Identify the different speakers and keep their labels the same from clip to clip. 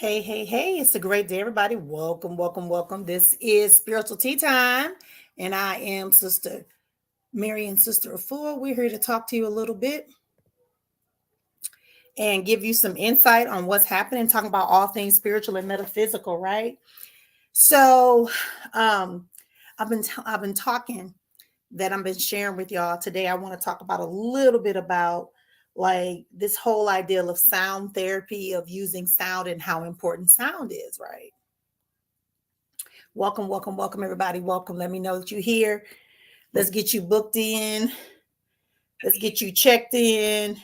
Speaker 1: Hey, it's a great day, everybody. Welcome. This is Spiritual Tea Time, and I am Sister Mary and Sister Afua. We're here to talk to you a little bit and give you some insight on what's happening, talking about all things spiritual and metaphysical, right? So, um, I've been talking that I've been sharing with y'all today. I want to talk about a little bit about like this whole idea of sound therapy, of using sound and how important sound is, right? Welcome, everybody. Welcome. Let me know that you're here. Let's get you booked in. Let's get you checked in.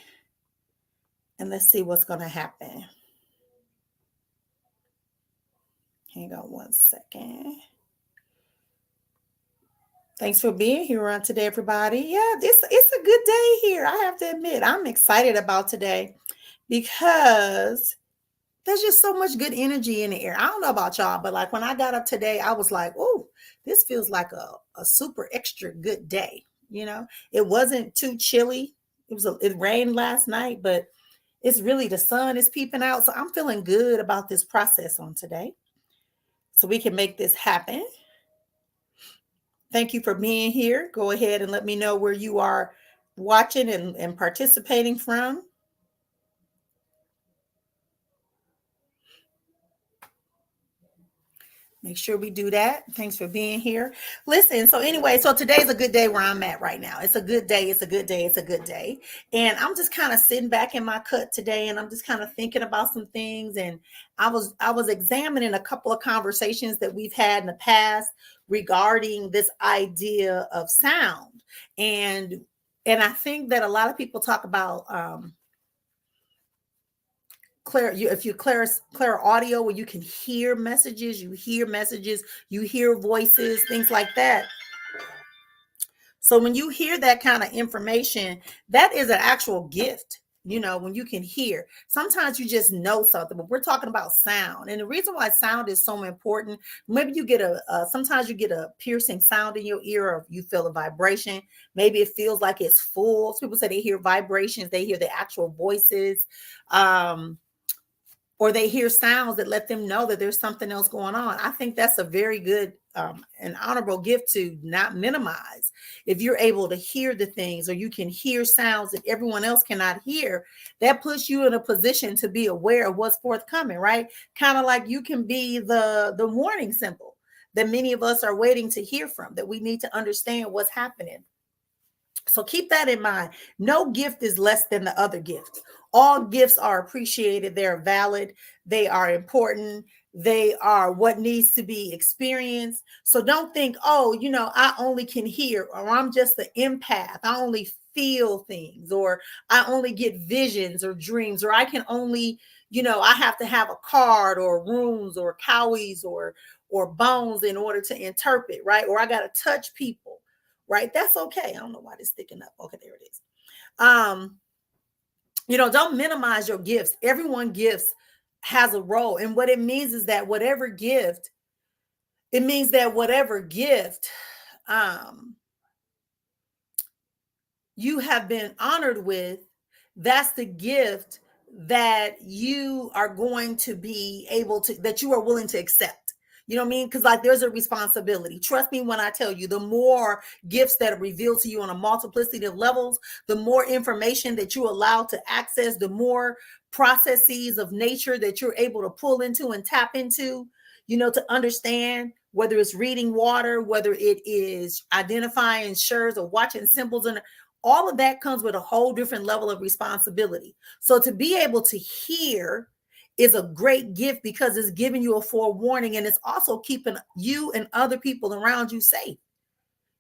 Speaker 1: And let's see what's going to happen. Hang on one second. Thanks for being here on today, everybody. Yeah, it's a good day here. I have to admit, I'm excited about today because there's just so much good energy in the air. I don't know about y'all, but like when I got up today, I was like, oh, this feels like a super extra good day. It wasn't too chilly. It rained last night, but it's really the sun is peeping out. So I'm feeling good about this process on today. So we can make this happen. Thank you for being here. Go ahead and let me know where you are watching and participating from. Make sure we do that. Thanks for being here. Listen, so anyway, so today's a good day where I'm at right now. It's a good day. It's a good day. It's a good day. And I'm just kind of sitting back in my cut today and I'm just kind of thinking about some things. And I was examining a couple of conversations that we've had in the past regarding this idea of sound. And I think that a lot of people talk about if you clear audio where you can hear messages, you hear voices, things like that. So when you hear that kind of information, that is an actual gift. When you can hear, sometimes you just know something, but we're talking about sound. And the reason why sound is so important, maybe you get sometimes you get a piercing sound in your ear, or you feel a vibration. Maybe it feels like it's full. So people say they hear vibrations, they hear the actual voices. Or they hear sounds that let them know that there's something else going on. I think that's a very good and honorable gift to not minimize. If you're able to hear the things, or you can hear sounds that everyone else cannot hear, that puts you in a position to be aware of what's forthcoming, right? Kind of like you can be the warning symbol that many of us are waiting to hear from, that we need to understand what's happening. So keep that in mind. No gift is less than the other gift. All gifts are appreciated. They're valid. They are important. They are what needs to be experienced. So don't think, oh, I only can hear, or I'm just an empath. I only feel things, or I only get visions or dreams, or I can only, I have to have a card or runes or cowies or bones in order to interpret, right? Or I got to touch people. Right? That's okay. I don't know why it's sticking up. Okay, there it is. Don't minimize your gifts. Everyone gifts has a role. And what it means is that whatever gift you have been honored with, that's the gift that you are going to be able to, that you are willing to accept. You know what I mean? Because like there's a responsibility. Trust me when I tell you, the more gifts that are revealed to you on a multiplicity of levels, the more information that you allow to access, the more processes of nature that you're able to pull into and tap into, to understand, whether it's reading water, whether it is identifying shurs or watching symbols, and all of that comes with a whole different level of responsibility. So to be able to hear is a great gift because it's giving you a forewarning, and it's also keeping you and other people around you safe.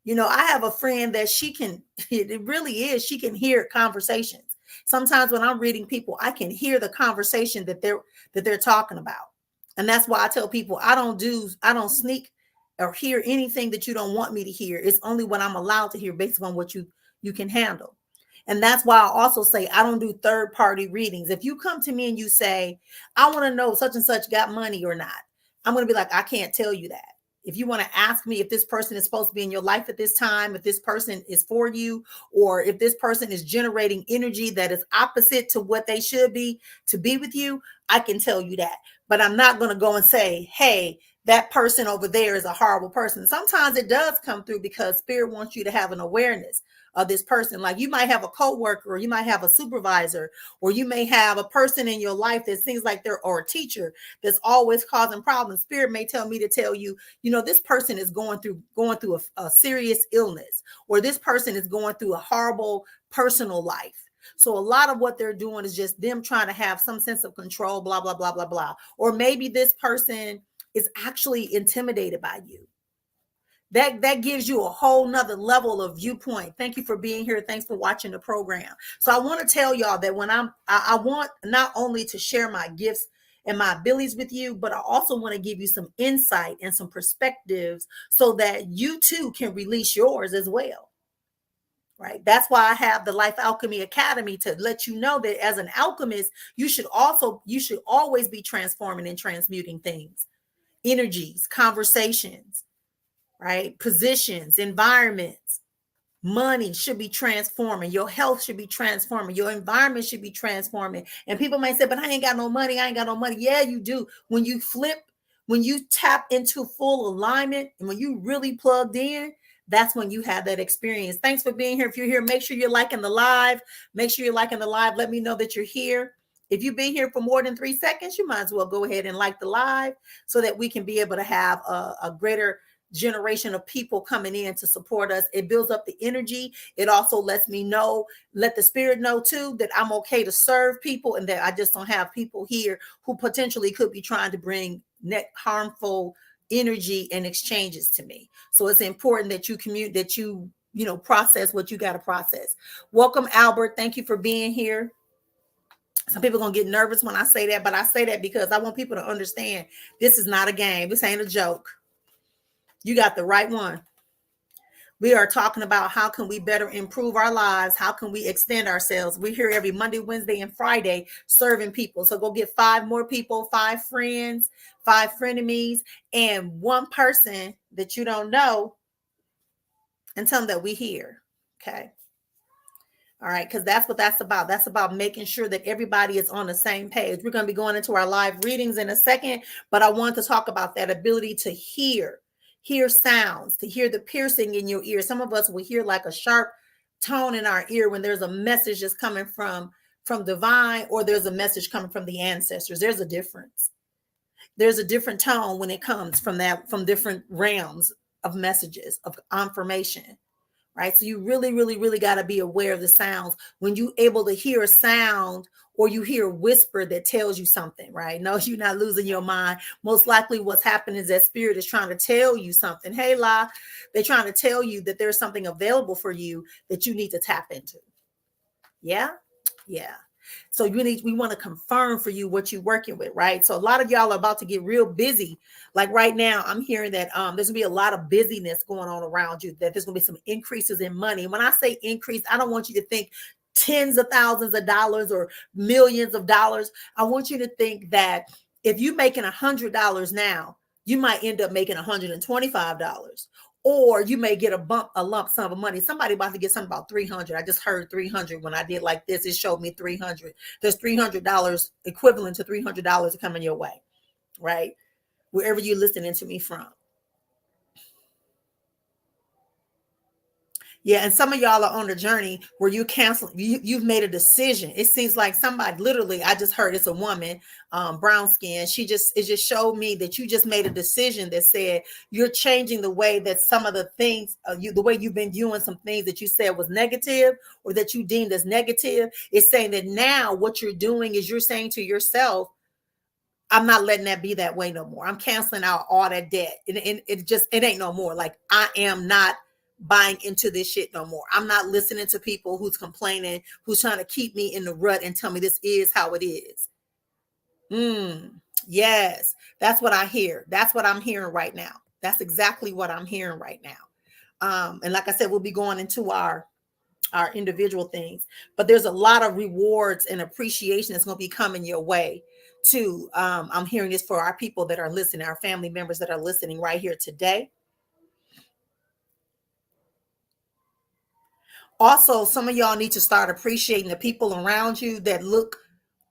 Speaker 1: I have a friend that it really is, she can hear conversations. Sometimes when I'm reading people, I can hear the conversation that they're talking about. And that's why I tell people I don't sneak or hear anything that you don't want me to hear. It's only what I'm allowed to hear based on what you can handle. And that's why I also say I don't do third party readings. If you come to me and you say, I want to know such and such got money or not, I'm going to be like, I can't tell you that. If you want to ask me if this person is supposed to be in your life at this time, if this person is for you, or if this person is generating energy that is opposite to what they should be to be with you, I can tell you that. But I'm not going to go and say, hey, that person over there is a horrible person. Sometimes it does come through because spirit wants you to have an awareness of this person. Like you might have a coworker, or you might have a supervisor, or you may have a person in your life that seems like they're, or a teacher that's always causing problems. Spirit may tell me to tell you, you know, this person is going through a serious illness, or this person is going through a horrible personal life. So a lot of what they're doing is just them trying to have some sense of control, blah, blah, blah, blah, blah. Or maybe this person is actually intimidated by you. That gives you a whole nother level of viewpoint. Thank you for being here. Thanks for watching the program. So I want to tell y'all that when I want not only to share my gifts and my abilities with you, but I also want to give you some insight and some perspectives so that you too can release yours as well. Right. That's why I have the Life Alchemy Academy, to let you know that as an alchemist, you should always be transforming and transmuting things, energies, conversations, right? Positions, environments, money should be transforming. Your health should be transforming. Your environment should be transforming. And people may say, but I ain't got no money. I ain't got no money. Yeah, you do. When you flip, when you tap into full alignment, and when you really plugged in, that's when you have that experience. Thanks for being here. If you're here, make sure you're liking the live. Make sure you're liking the live. Let me know that you're here. If you've been here for more than 3 seconds, you might as well go ahead and like the live so that we can be able to have a greater generation of people coming in to support us. It builds up the energy. It also lets me know, let the spirit know too, that I'm okay to serve people, and that I just don't have people here who potentially could be trying to bring net harmful energy and exchanges to me. So it's important that you commute, that you process what you got to process. Welcome, Albert. Thank you for being here. Some people are going to get nervous when I say that, but I say that because I want people to understand this is not a game. This ain't a joke. You got the right one. We are talking about how can we better improve our lives? How can we extend ourselves? We're here every Monday, Wednesday, and Friday serving people. So go get 5 more people, 5 friends, 5 frenemies, and 1 person that you don't know, and tell them that we here. Okay. All right, because that's what that's about. That's about making sure that everybody is on the same page. We're going to be going into our live readings in a second, but I want to talk about that ability to hear sounds, to hear the piercing in your ear. Some of us will hear like a sharp tone in our ear when there's a message that's coming from divine, or there's a message coming from the ancestors. There's a difference. There's a different tone when it comes from different realms of messages, of information. Right. So you really, really, really got to be aware of the sounds. When you able to hear a sound, or you hear a whisper that tells you something, right? No, you're not losing your mind. Most likely what's happening is that spirit is trying to tell you something. Hey, La, they're trying to tell you that there's something available for you that you need to tap into. Yeah. Yeah. So we want to confirm for you what you're working with, right? So a lot of y'all are about to get real busy. Like right now, I'm hearing that there's gonna be a lot of busyness going on around you, that there's gonna be some increases in money. When I say increase, I don't want you to think tens of thousands of dollars or millions of dollars. I want you to think that if you're making $100 now, you might end up making $125. Or you may get a lump sum of money. Somebody about to get something about 300. I just heard 300 when I did like this. It showed me 300. There's $300 equivalent to $300 coming your way, right? Wherever you're listening to me from. Yeah, and some of y'all are on the journey where you cancel. You've made a decision. It seems like somebody, literally, I just heard it's a woman, brown skin. It just showed me that you just made a decision that said you're changing the way that some of the things, the way you've been viewing some things that you said was negative, or that you deemed as negative. It's saying that now what you're doing is you're saying to yourself, I'm not letting that be that way no more. I'm canceling out all that debt. It ain't no more. Like, I am not buying into this shit no more. I'm not listening to people who's complaining, who's trying to keep me in the rut and tell me this is how it is. Yes, that's what I hear. That's what I'm hearing right now. That's exactly what I'm hearing right now. And like I said, we'll be going into our individual things, but there's a lot of rewards and appreciation that's going to be coming your way. too. I'm hearing this for our people that are listening, our family members that are listening right here today. Also, some of y'all need to start appreciating the people around you that look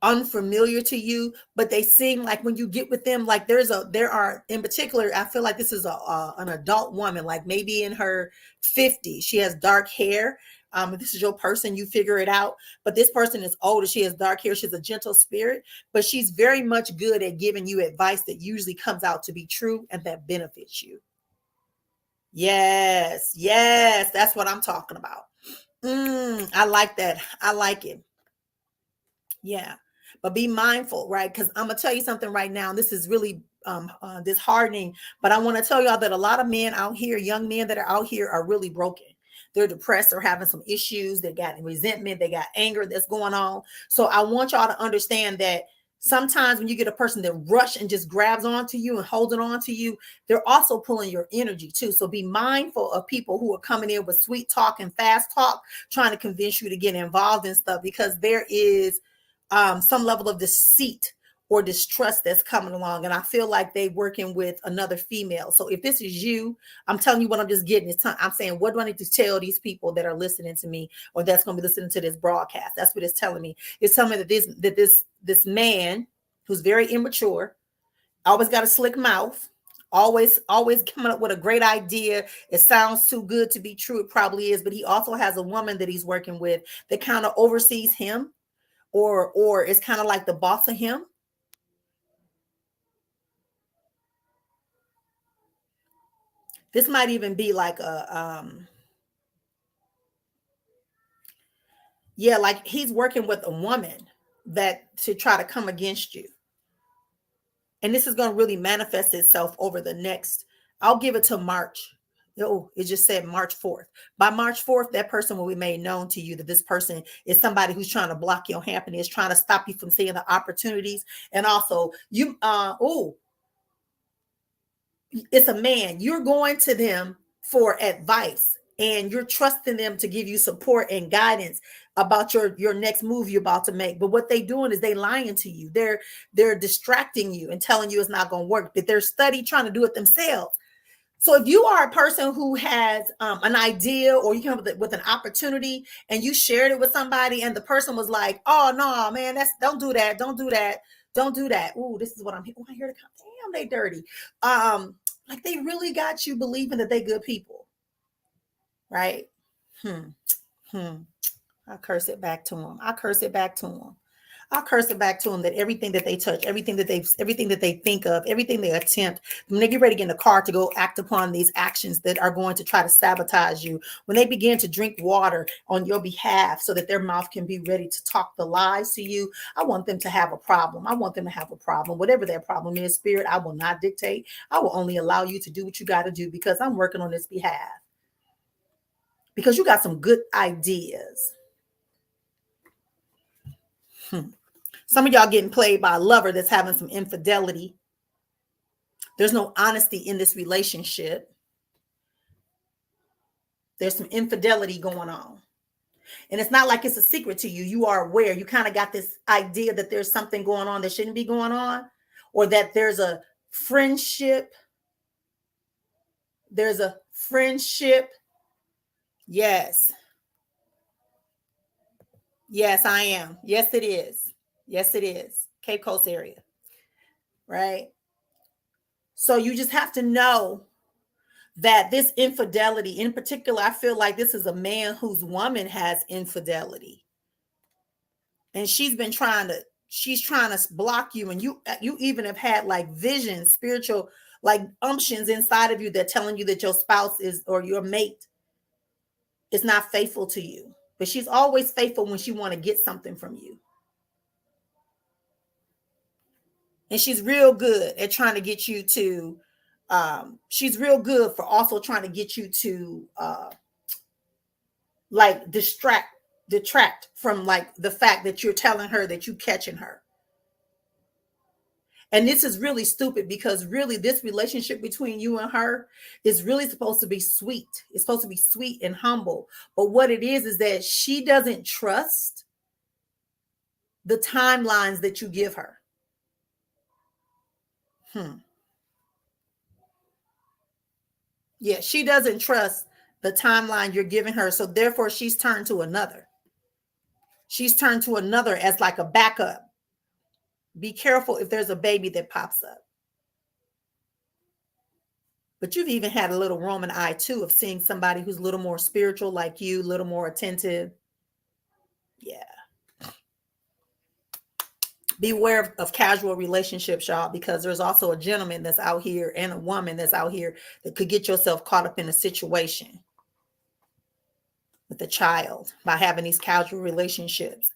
Speaker 1: unfamiliar to you, but they seem like when you get with them, like there are in particular, I feel like this is an adult woman, like maybe in her 50s. She has dark hair. If this is your person, you figure it out. But this person is older. She has dark hair. She's a gentle spirit, but she's very much good at giving you advice that usually comes out to be true and that benefits you. Yes, yes, that's what I'm talking about. I like that. I like it. Yeah. But be mindful, right? Because I'm gonna tell you something right now. This is really disheartening, but I want to tell y'all that a lot of men out here, young men that are out here, are really broken. They're depressed, they're having some issues, they got resentment, they got anger that's going on. So I want y'all to understand that sometimes when you get a person that rush and just grabs onto you and holding on to you, they're also pulling your energy too. So be mindful of people who are coming in with sweet talk and fast talk, trying to convince you to get involved in stuff, because there is some level of deceit or distrust that's coming along. And I feel like they working with another female. So if this is you, I'm telling you what I'm just getting. I'm saying, what do I need to tell these people that are listening to me, or that's going to be listening to this broadcast? That's what it's telling me. It's telling me that this man who's very immature, always got a slick mouth, always coming up with a great idea. It sounds too good to be true. It probably is, but he also has a woman that he's working with that kind of oversees him, or it's kind of like the boss of him. This might even be like yeah, like he's working with a woman that to try to come against you. And this is going to really manifest itself over the next, I'll give it to March. Oh, it just said March 4th. By March 4th, that person will be made known to you, that this person is somebody who's trying to block your happiness, trying to stop you from seeing the opportunities. And also you, it's a man. You're going to them for advice and you're trusting them to give you support and guidance about your next move you're about to make. But what they doing is they lying to you. They're distracting you and telling you it's not going to work, that they're trying to do it themselves. So if you are a person who has an idea, or you come with an opportunity and you shared it with somebody and the person was like, oh no, man, don't do that. Don't do that. Don't do that. Ooh, this is what I'm here. Oh, I hear the damn, they dirty. Like they really got you believing that they good people, right? Hmm. Hmm. I curse it back to them. I curse it back to them. I'll curse it back to them, that everything that they touch, everything that they think of, everything they attempt, when they get ready to get in the car to go act upon these actions that are going to try to sabotage you, when they begin to drink water on your behalf so that their mouth can be ready to talk the lies to you, I want them to have a problem. I want them to have a problem. Whatever their problem is, spirit, I will not dictate. I will only allow you to do what you got to do, because I'm working on this behalf. Because you got some good ideas. Some of y'all getting played by a lover that's having some infidelity. There's no honesty in this relationship. There's some infidelity going on. And it's not like it's a secret to you. You are aware. You kind of got this idea that there's something going on that shouldn't be going on, or that there's a friendship. There's a friendship. Yes. Yes, I am. Yes, it is. Yes, it is. Cape Coast area. Right. So you just have to know that this infidelity, in particular, I feel like this is a man whose woman has infidelity, and she's trying to block you. And you even have had like visions, spiritual like unctions inside of you that telling you that your spouse is, or your mate is not faithful to you. But she's always faithful when she want to get something from you. And she's real good at trying to get you to she's real good for also trying to get you to like detract from like the fact that you're telling her that you catching her. And this is really stupid, because really this relationship between you and her is really supposed to be sweet. It's supposed to be sweet and humble. But what it is that she doesn't trust the timelines that you give her. Yeah, she doesn't trust the timeline you're giving her. So therefore, she's turned to another. She's turned to another as like a backup. Be careful if there's a baby that pops up. But you've even had a little Roman eye too of seeing somebody who's a little more spiritual like you, a little more attentive. Yeah. Beware of casual relationships, y'all, because there's also a gentleman that's out here and a woman that's out here that could get yourself caught up in a situation with a child by having these casual relationships.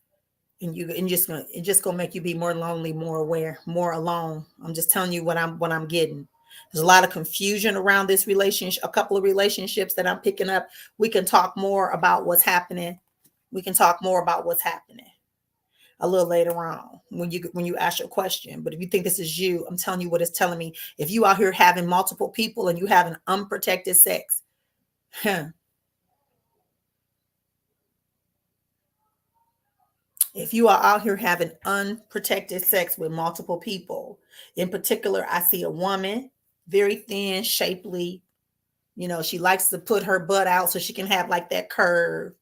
Speaker 1: And it's just gonna make you be more lonely, more aware, more alone. I'm just telling you what I'm getting. There's a lot of confusion around this relationship, a couple of relationships that I'm picking up. We can talk more about what's happening. We can talk more about what's happening a little later on when you ask your question. But if you think this is you, I'm telling you what it's telling me. If you out here having multiple people and you having unprotected sex, if you are out here having unprotected sex with multiple people, in particular, I see a woman, very thin, shapely. She likes to put her butt out so she can have like that curve,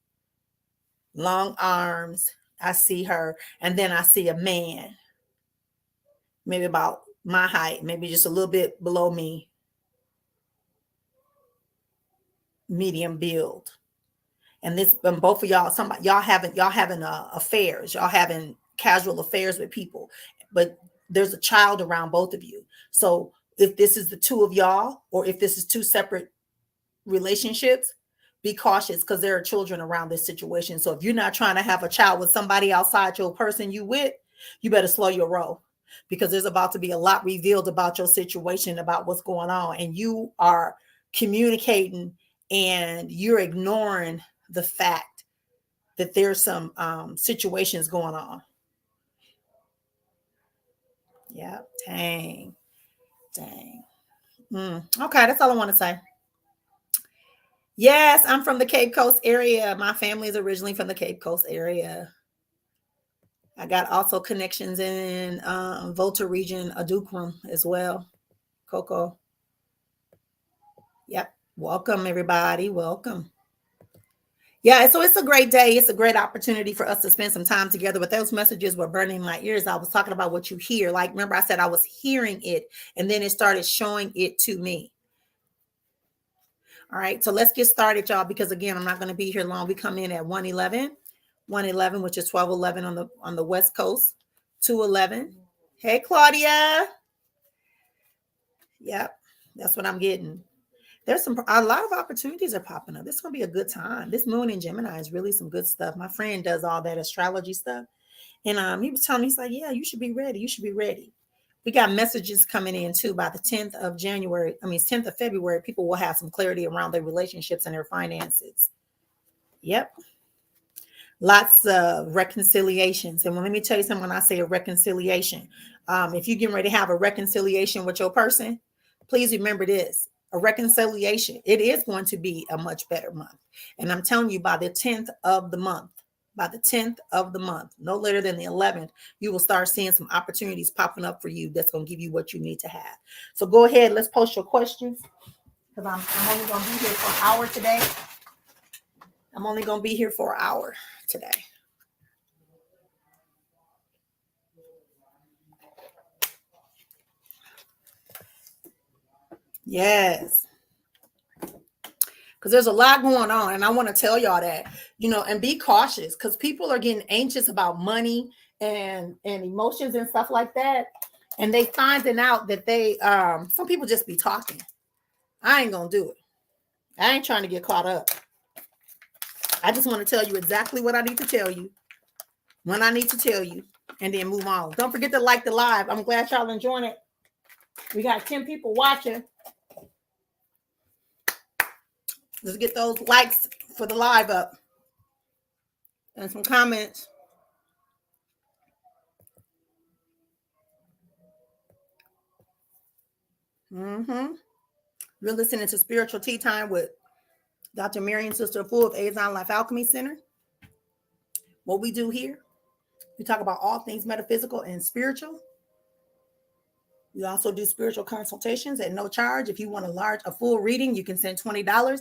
Speaker 1: long arms. I see her. And then I see a man, maybe about my height, maybe just a little bit below me, medium build. And both of y'all, y'all having affairs, y'all having casual affairs with people, but there's a child around both of you. So if this is the two of y'all, or if this is two separate relationships, be cautious because there are children around this situation. So if you're not trying to have a child with somebody outside your person you with, you better slow your roll, because there's about to be a lot revealed about your situation, about what's going on, and you are communicating and you're ignoring the fact that there's some situations going on. Yeah. Dang. Okay, that's all I want to say. Yes, I'm from the Cape Coast area. My family is originally from the Cape Coast area. I got also connections in Volta region, Adukram as well. Coco. Yep. Welcome, everybody. Welcome. Yeah, so it's a great day. It's a great opportunity for us to spend some time together. But those messages were burning my ears. I was talking about what you hear. Like, remember, I said I was hearing it, and then it started showing it to me. All right, so let's get started, y'all, because again, I'm not going to be here long. We come in at 1:11, which is 12:11 on the West Coast, 2:11. Hey, Claudia. Yep, that's what I'm getting. There's a lot of opportunities are popping up. This is going to be a good time. This moon in Gemini is really some good stuff. My friend does all that astrology stuff. And he was telling me, he's like, yeah, you should be ready. You should be ready. We got messages coming in too by the 10th of January. I mean, 10th of February, people will have some clarity around their relationships and their finances. Yep. Lots of reconciliations. And let me tell you something, when I say a reconciliation, if you're getting ready to have a reconciliation with your person, please remember this. A reconciliation, it is going to be a much better month. And I'm telling you, by the 10th of the month, no later than the 11th, you will start seeing some opportunities popping up for you that's going to give you what you need to have. So go ahead, let's post your questions, because I'm only going to be here for an hour today. Yes. Because there's a lot going on, and I want to tell y'all that, and be cautious, because people are getting anxious about money and emotions and stuff like that, and they finding out that they some people just be talking. I ain't gonna do it. I ain't trying to get caught up. I just want to tell you exactly what I need to tell you when I need to tell you, and then move on. Don't forget to like the live. I'm glad y'all enjoying it. We got 10 people watching. Let's get those likes for the live up and some comments. You're listening to Spiritual Tea Time with Dr. Marion, Sister Full of Azon Life Alchemy Center. What we do here, we talk about all things metaphysical and spiritual. We also do spiritual consultations at no charge. If you want a full reading, you can send $20.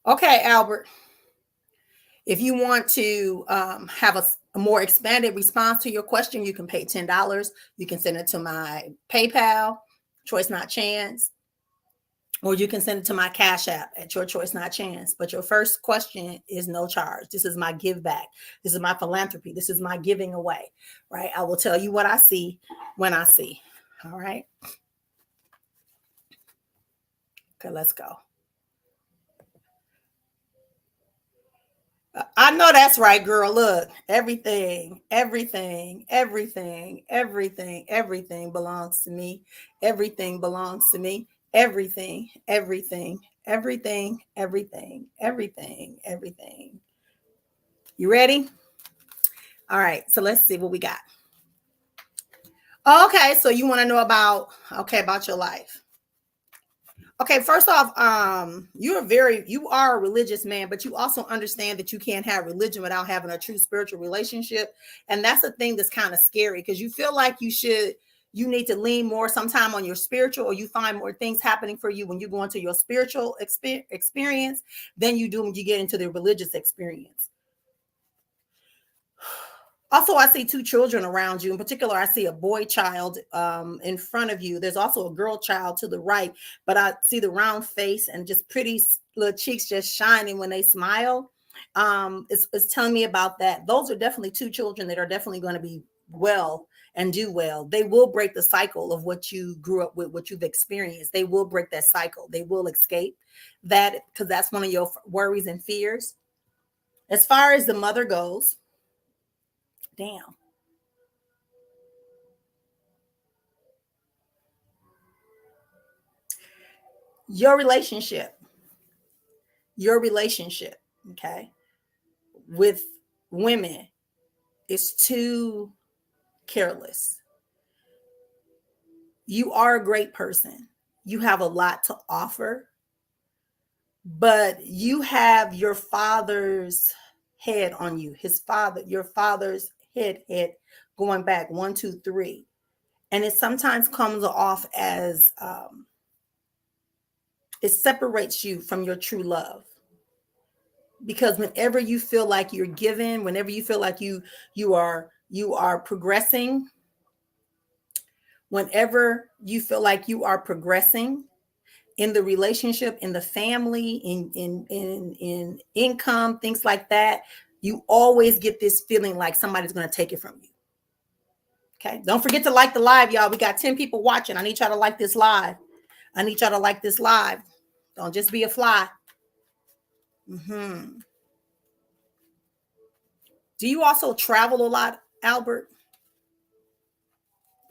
Speaker 1: Okay, Albert. If you want to have a more expanded response to your question, you can pay $10. You can send it to my PayPal, Choice Not Chance, or you can send it to my Cash App at Your Choice Not Chance. But your first question is no charge. This is my give back. This is my philanthropy. This is my giving away, right? I will tell you what I see when I see. All right. Okay, let's go. I know that's right, girl. Look, everything belongs to me. Everything belongs to me. Everything. You ready? All right, so let's see what we got. Okay, so you want to know about your life. Okay, first off, you are a religious man, but you also understand that you can't have religion without having a true spiritual relationship. And that's a thing that's kind of scary because you feel like you need to lean more sometime on your spiritual, or you find more things happening for you when you go into your spiritual experience than you do when you get into the religious experience. Also, I see two children around you. In particular, I see a boy child in front of you. There's also a girl child to the right, but I see the round face and just pretty little cheeks just shining when they smile. It's telling me about that. Those are definitely two children that are definitely going to be well and do well. They will break the cycle of what you grew up with, what you've experienced. They will break that cycle. They will escape that, because that's one of your worries and fears. As far as the mother goes, damn. Your relationship, okay, with women is too careless. You are a great person. You have a lot to offer, but you have your father's head on you. Your father's head going back 1, 2, 3. And it sometimes comes off as it separates you from your true love. Because whenever you feel like you're given, whenever you feel like you are progressing, whenever you feel like you are progressing in the relationship, in the family, in income, things like that, you always get this feeling like somebody's going to take it from you. Okay, don't forget to like the live, y'all. We got 10 people watching. I need y'all to like this live. Don't just be a fly. Do you also travel a lot, Albert?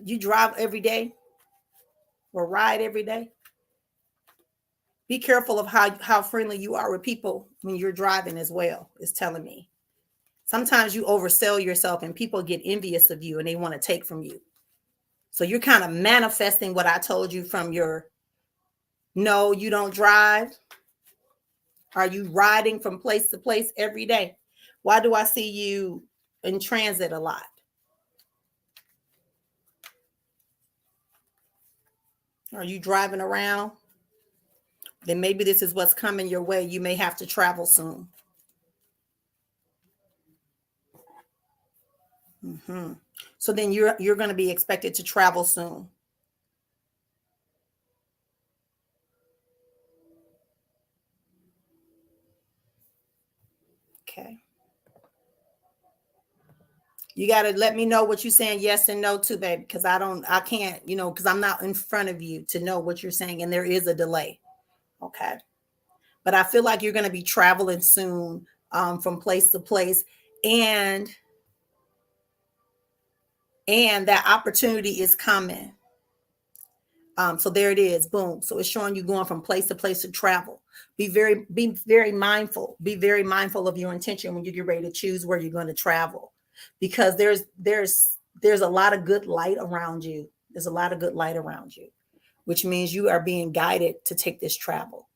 Speaker 1: You drive every day or ride every day? Be careful of how friendly you are with people when you're driving as well, it's telling me. Sometimes you oversell yourself and people get envious of you and they want to take from you. So you're kind of manifesting what I told you from your no, you don't drive. Are you riding from place to place every day? Why do I see you in transit a lot? Are you driving around? Then maybe this is what's coming your way. You may have to travel soon. So then you're going to be expected to travel soon. Okay. You got to let me know what you're saying yes and no to, baby, because I can't, because I'm not in front of you to know what you're saying, and there is a delay. Okay. But I feel like you're going to be traveling soon from place to place, and that opportunity is coming. So there it is. Boom. So it's showing you going from place to place to travel. Be very mindful. Be very mindful of your intention when you get ready to choose where you're going to travel, because there's a lot of good light around you. There's a lot of good light around you, which means you are being guided to take this travel.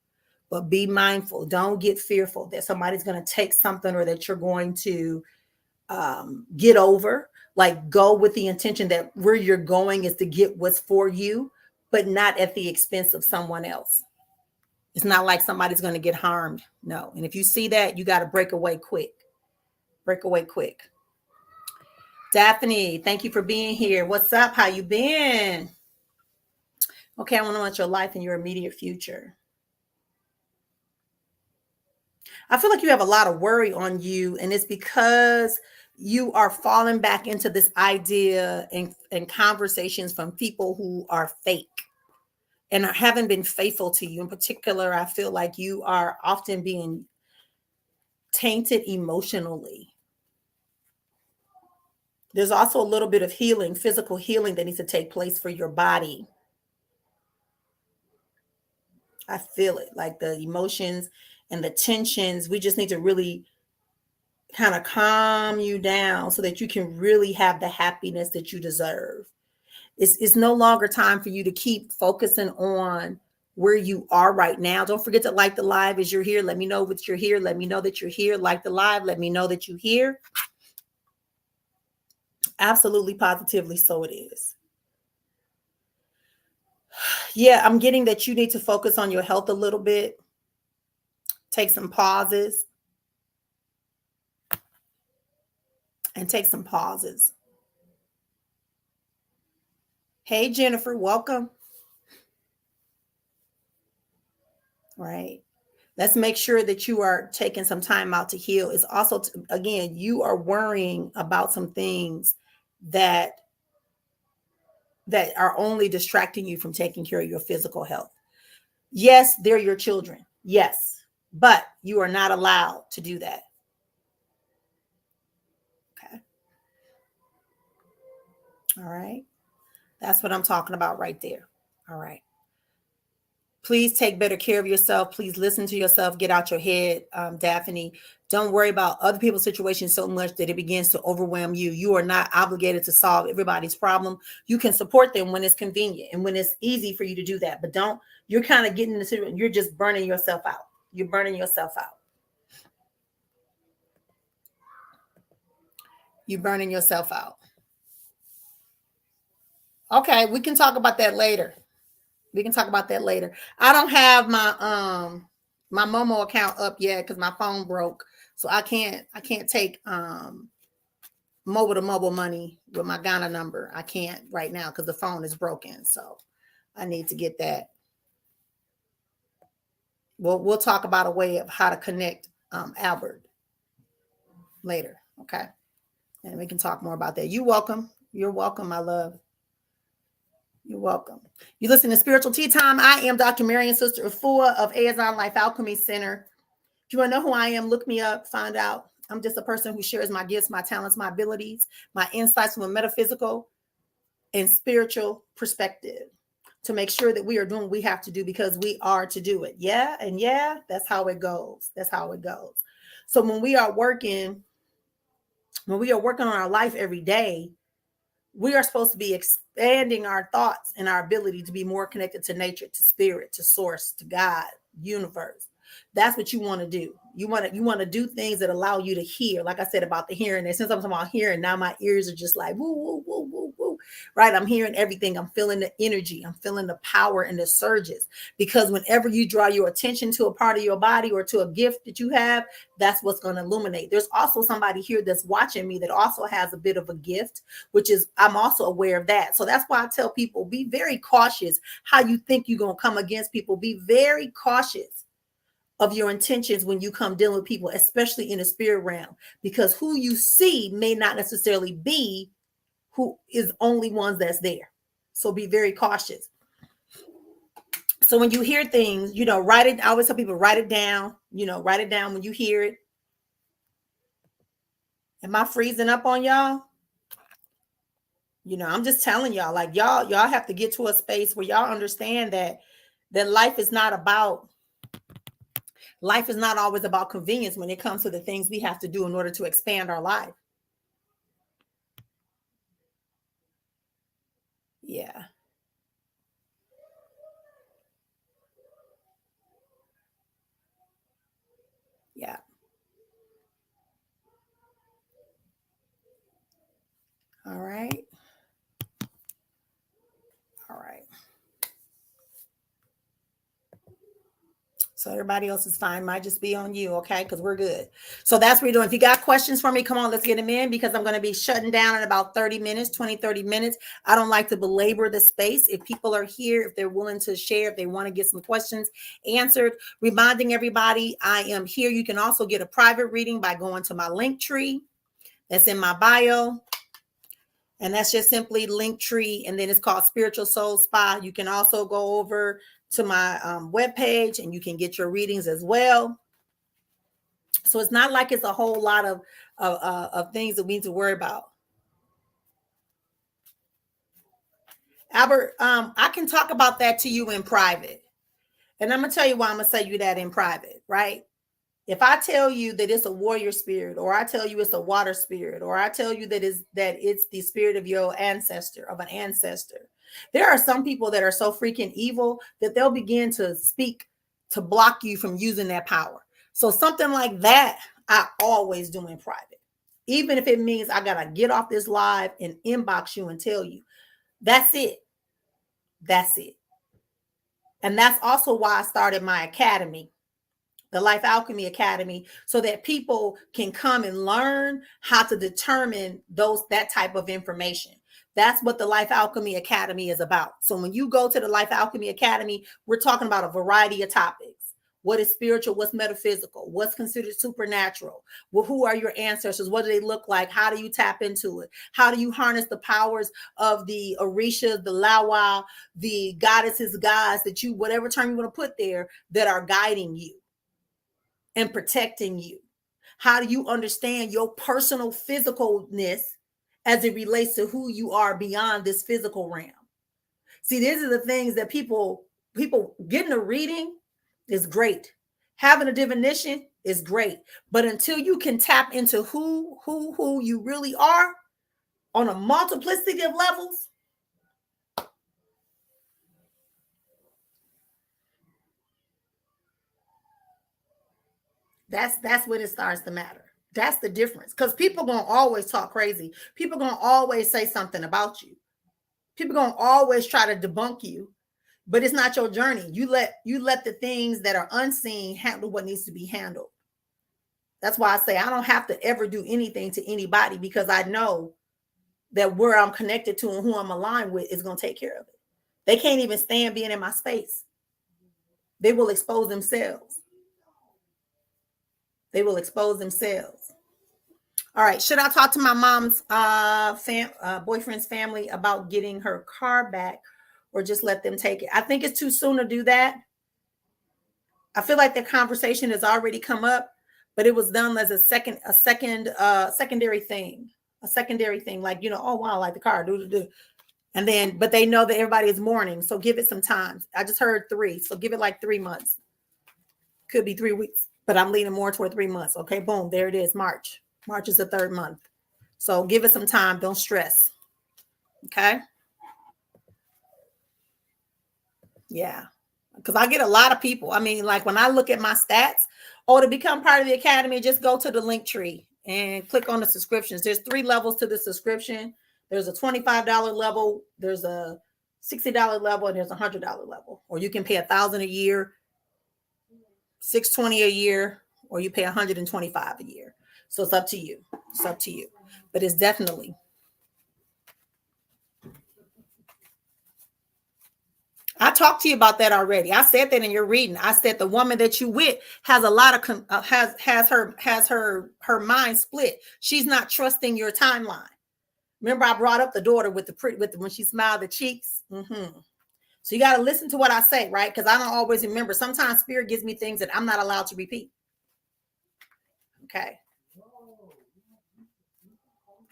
Speaker 1: But be mindful. Don't get fearful that somebody's going to take something or that you're going to get over. Like, go with the intention that where you're going is to get what's for you, but not at the expense of someone else. It's not like somebody's going to get harmed. No. And if you see that, you got to break away quick. Break away quick. Daphne, thank you for being here. What's up? How you been? Okay, I want to know about your life and your immediate future. I feel like you have a lot of worry on you, and it's because you are falling back into this idea and conversations from people who are fake and haven't been faithful to you. In particular, I feel like you are often being tainted emotionally. There's also a little bit of healing, physical healing that needs to take place for your body. I feel it, like the emotions and the tensions. We just need to really kind of calm you down so that you can really have the happiness that you deserve. It's no longer time for you to keep focusing on where you are right now. Don't forget to like the live as you're here. Let me know that you're here. Let me know that you're here. Like the live. Let me know that you're here. Absolutely, positively, so it is. Yeah, I'm getting that you need to focus on your health a little bit. Take some pauses. And take some pauses. Hey, Jennifer, welcome. Right. Let's make sure that you are taking some time out to heal. It's also, again, you are worrying about some things that that are only distracting you from taking care of your physical health. Yes, they're your children. Yes, but you are not allowed to do that. Okay. All right. That's what I'm talking about right there. All right. Please take better care of yourself. Please listen to yourself. Get out your head, Daphne. Don't worry about other people's situations so much that it begins to overwhelm you. You are not obligated to solve everybody's problem. You can support them when it's convenient and when it's easy for you to do that. But don't, you're kind of getting into, you're just burning yourself out. You're burning yourself out. You're burning yourself out. Okay, we can talk about that later. We can talk about that later. I don't have my Momo account up yet because my phone broke. So I can't take mobile to mobile money with my Ghana number. I can't right now because the phone is broken. So I need to get that. We'll talk about a way of how to connect Albert later. Okay. And we can talk more about that. You're welcome. You're welcome, my love. You're welcome. You listen to Spiritual Tea Time. I am Dr. Marion, Sister Afua of Azon Life Alchemy Center. If you want to know who I am, look me up, find out. I'm just a person who shares my gifts, my talents, my abilities, my insights from a metaphysical and spiritual perspective to make sure that we are doing what we have to do because we are to do it. Yeah. And yeah, that's how it goes. That's how it goes. So when we are working on our life every day, we are supposed to be expanding our thoughts and our ability to be more connected to nature, to spirit, to source, to God, universe. That's what you want to do. You want to do things that allow you to hear. Like I said about the hearing, and since I'm talking about hearing, now my ears are just like woo, woo, woo, woo, woo. Right? I'm hearing everything. I'm feeling the energy. I'm feeling the power and the surges. Because whenever you draw your attention to a part of your body or to a gift that you have, that's what's going to illuminate. There's also somebody here that's watching me that also has a bit of a gift, which is I'm also aware of that. So that's why I tell people be very cautious how you think you're going to come against people. Be very cautious of your intentions when you come dealing with people, especially in the spirit realm, because who you see may not necessarily be who is only ones that's there. So be very cautious. So when you hear things, write it. I always tell people, write it down, write it down when you hear it. Am I freezing up on y'all? I'm just telling y'all, like y'all have to get to a space where y'all understand that life is not always about convenience when it comes to the things we have to do in order to expand our life. Yeah. Yeah. All right. All right. So everybody else is fine. Might just be on you, okay? Because we're good. So that's what we're doing. If you got questions for me, come on, let's get them in because I'm going to be shutting down in about 30 minutes, 20, 30 minutes. I don't like to belabor the space. If people are here, if they're willing to share, if they want to get some questions answered, reminding everybody I am here. You can also get a private reading by going to my link tree that's in my bio. And that's just simply Linktree, and then it's called Spiritual Soul Spa. You can also go over to my webpage and you can get your readings as well. So it's not like it's a whole lot of things that we need to worry about. Albert, I can talk about that to you in private. And I'm going to tell you why I'm going to say you that in private, right? If I tell you that it's a warrior spirit, or I tell you it's a water spirit, or I tell you that it's the spirit of your ancestor, of an ancestor, there are some people that are so freaking evil that they'll begin to speak to block you from using that power. So something like that, I always do in private, even if it means I gotta get off this live and inbox you and tell you. That's it. That's it. And that's also why I started my academy, the Life Alchemy Academy, so that people can come and learn how to determine that type of information. That's what the Life Alchemy Academy is about. So when you go to the Life Alchemy Academy, we're talking about a variety of topics. What is spiritual? What's metaphysical? What's considered supernatural? Well, who are your ancestors? What do they look like? How do you tap into it? How do you harness the powers of the Orishas, the Lawa, the goddesses, gods that you, whatever term you want to put there, that are guiding you and protecting you? How do you understand your personal physicalness as it relates to who you are beyond this physical realm? See, these are the things that people getting a reading is great. Having a divination is great. But until you can tap into who you really are on a multiplicity of levels, that's when it starts to matter. That's the difference. Because people gonna always talk crazy. People gonna always say something about you. People gonna always try to debunk you, but it's not your journey. You let the things that are unseen handle what needs to be handled. That's why I say I don't have to ever do anything to anybody, because I know that where I'm connected to and who I'm aligned with is going to take care of it. They can't even stand being in my space. They will expose themselves. They will expose themselves. All right. Should I talk to my mom's boyfriend's family about getting her car back, or just let them take it? I think it's too soon to do that. I feel like the conversation has already come up, but it was done as a secondary thing. A secondary thing, like, oh wow, I like the car, do. And then, but they know that everybody is mourning, so give it some time. I just heard 3, so give it like 3 months. Could be 3 weeks, but I'm leaning more toward 3 months. Okay, boom, there it is. March is the 3rd month, so give it some time. Don't stress. Okay. Yeah, because I get a lot of people. I mean, like when I look at my stats, to become part of the academy, just go to the link tree and click on the subscriptions. There's 3 levels to the subscription. There's a $25 level, there's a $60 level, and there's a $100 level. Or you can pay $1,000 a year, $620 a year, or you pay $125 a year. So it's up to you. It's up to you. But it's definitely. I talked to you about that already. I said that in your reading. I said the woman that you with has a lot of has her mind split. She's not trusting your timeline. Remember, I brought up the daughter with when she smiled the cheeks. Mm-hmm. So you got to listen to what I say, right? Because I don't always remember. Sometimes spirit gives me things that I'm not allowed to repeat. Okay.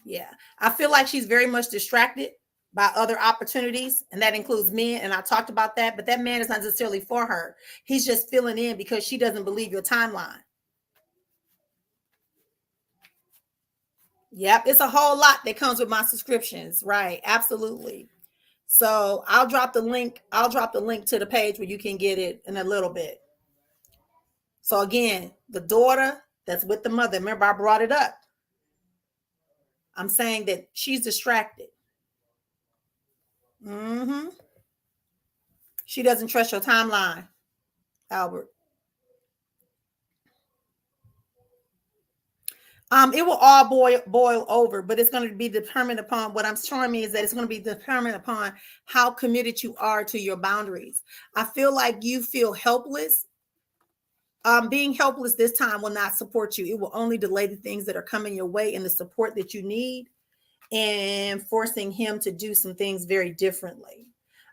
Speaker 1: Yeah, I feel like she's very much distracted by other opportunities, and that includes men. And I talked about that, but that man is not necessarily for her. He's just filling in because she doesn't believe your timeline. Yep, it's a whole lot that comes with my subscriptions, right? Absolutely. So I'll drop the link. I'll drop the link to the page where you can get it in a little bit. So again, the daughter that's with the mother. Remember, I brought it up. I'm saying that she's distracted. Mm-hmm. She doesn't trust your timeline, Albert. It will all boil over, but it's going to be determined upon what I'm showing me is that it's going to be determined upon how committed you are to your boundaries. I feel like you feel helpless. Being helpless this time will not support you. It will only delay the things that are coming your way and the support that you need, and forcing him to do some things very differently.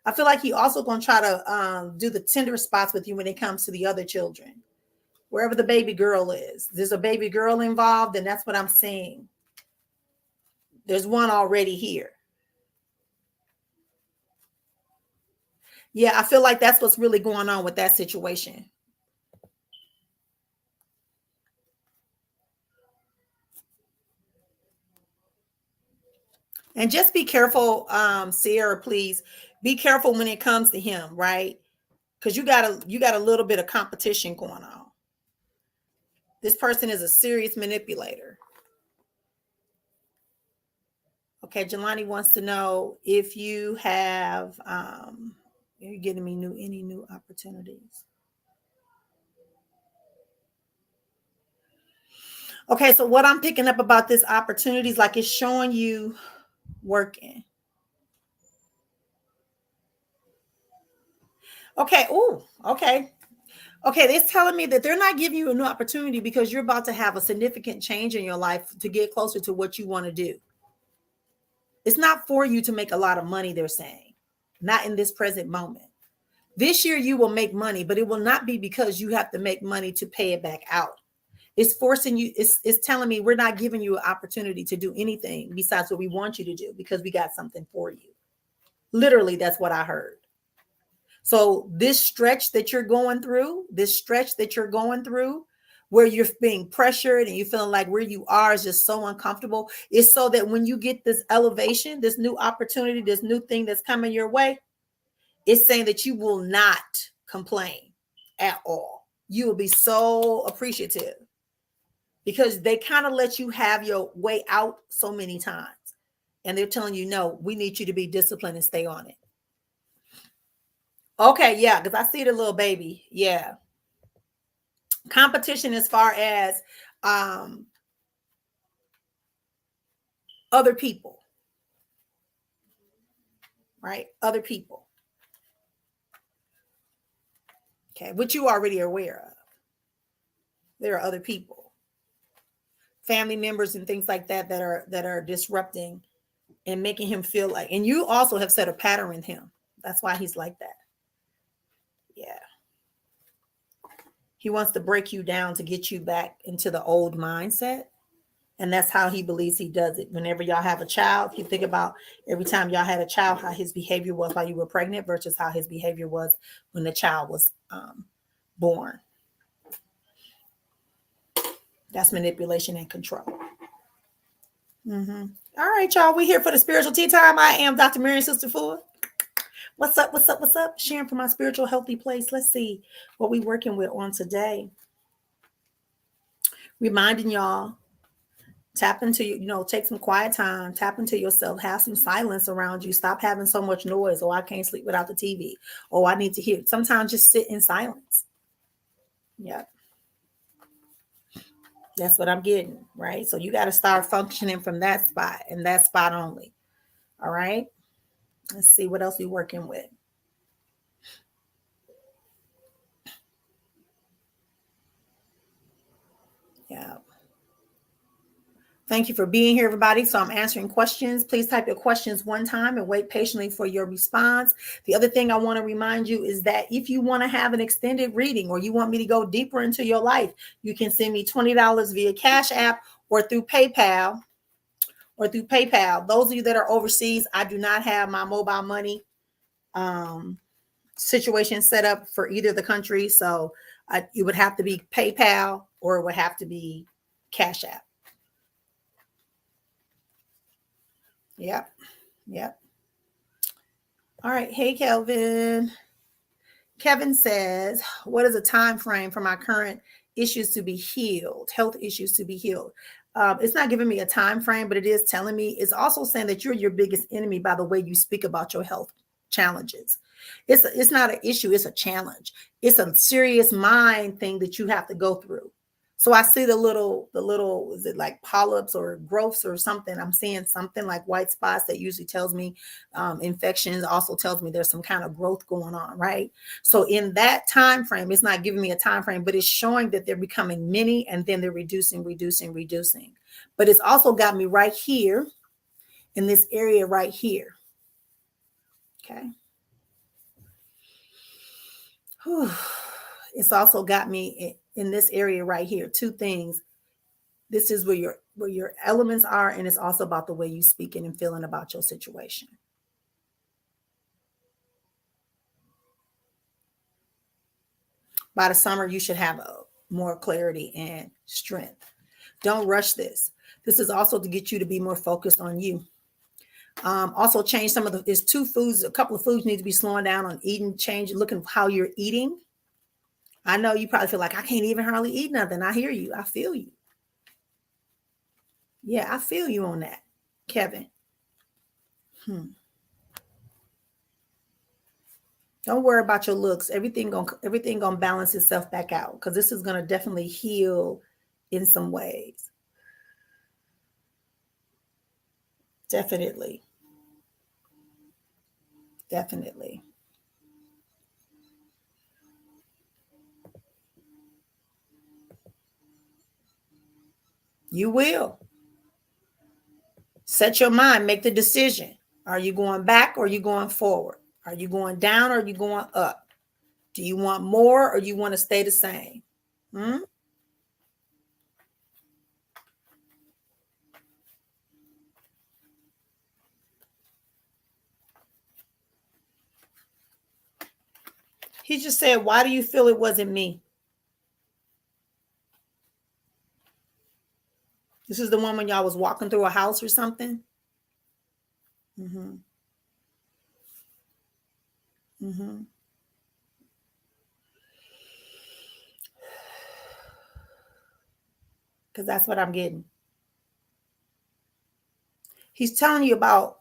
Speaker 1: I feel like he also going to try to do the tender spots with you when it comes to the other children. Wherever the baby girl is, there's a baby girl involved, and that's what I'm seeing. There's one already here. Yeah, I feel like that's what's really going on with that situation. And just be careful, Sierra, please be careful when it comes to him, right? Because you got a little bit of competition going on. This person is a serious manipulator. Okay, Jelani wants to know if you have you're getting me any new opportunities. Okay, so what I'm picking up about this opportunity is like it's showing you working. Okay, oh, okay. Okay, it's telling me that they're not giving you a new opportunity because you're about to have a significant change in your life to get closer to what you want to do. It's not for you to make a lot of money, they're saying, not in this present moment. This year you will make money, but it will not be because you have to make money to pay it back out. It's forcing you, it's telling me we're not giving you an opportunity to do anything besides what we want you to do because we got something for you. Literally, that's what I heard. So this stretch that you're going through, where you're being pressured and you feeling like where you are is just so uncomfortable, is so that when you get this elevation, this new opportunity, this new thing that's coming your way, it's saying that you will not complain at all. You will be so appreciative because they kind of let you have your way out so many times. And they're telling you, no, we need you to be disciplined and stay on it. Okay, yeah, because I see the little baby. Yeah. Competition as far as other people, right? Other people. Okay, which you already are aware of. There are other people, family members and things like that that are disrupting and making him feel like, and you also have set a pattern in him. That's why he's like that. Yeah. He wants to break you down to get you back into the old mindset. And that's how he believes he does it. Whenever y'all have a child, you think about every time y'all had a child, how his behavior was while you were pregnant versus how his behavior was when the child was born. That's manipulation and control. Mm-hmm. All right, y'all. We're here for the spiritual tea time. I am Dr. Marion Sister Ford. What's up? What's up? What's up? Sharing from my spiritual healthy place. Let's see what we're working with on today. Reminding y'all, tap into, take some quiet time, tap into yourself, have some silence around you. Stop having so much noise. Oh, I can't sleep without the TV. Oh, I need to hear. Sometimes just sit in silence. Yep. That's what I'm getting, right? So you got to start functioning from that spot and that spot only. All right. Let's see what else we're working with. Yeah. Thank you for being here, everybody. So I'm answering questions. Please type your questions one time and wait patiently for your response. The other thing I want to remind you is that if you want to have an extended reading or you want me to go deeper into your life, you can send me $20 via Cash App or through PayPal. Those of you that are overseas, I do not have my mobile money situation set up for either of the countries. So it would have to be PayPal or it would have to be Cash App. Yep. Yep. All right. Hey, Kelvin. Kevin says, what is a time frame for my current issues to be healed, health issues to be healed? It's not giving me a time frame, but it is telling me, it's also saying that you're your biggest enemy by the way you speak about your health challenges. It's not an issue, it's a challenge. It's a serious mind thing that you have to go through. So I see the little, is it like polyps or growths or something? I'm seeing something like white spots that usually tells me infections, also tells me there's some kind of growth going on, right? So in that time frame, it's not giving me a time frame, but it's showing that they're becoming many and then they're reducing, reducing, reducing. But it's also got me right here in this area right here. Okay. Whew. It's also got me in this area right here. Two things. This is where your elements are, and it's also about the way you speaking and feeling about your situation. By the summer, you should have more clarity and strength. Don't rush this. This is also to get you to be more focused on you. Also change some of there's a couple of foods need to be slowing down on eating, change, looking at how you're eating. I know you probably feel like I can't even hardly eat nothing. I hear you. I feel you. Yeah, I feel you on that, Kevin. Don't worry about your looks. Everything gonna balance itself back out because this is gonna definitely heal in some ways. Definitely. Definitely. You will. Set your mind, make the decision. Are you going back or are you going forward? Are you going down or are you going up? Do you want more or you want to stay the same? Hmm? He just said, why do you feel it wasn't me? This is the one when y'all was walking through a house or something? Mm-hmm. Mm-hmm. Because that's what I'm getting. He's telling you about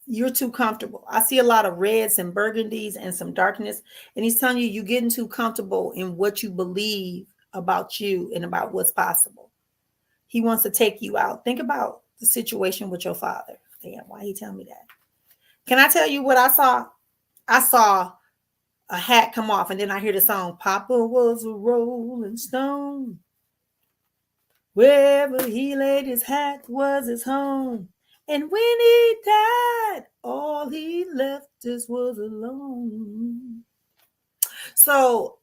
Speaker 1: you're too comfortable. I see a lot of reds and burgundies and some darkness. And he's telling you you're getting too comfortable in what you believe about you and about what's possible. He wants to take you out. Think about the situation with your father. Damn, why he tell me that? Can I tell you what I saw? I saw a hat come off, and then I hear the song, Papa was a rolling stone. Wherever he laid his hat was his home. And when he died, all he left us was alone. So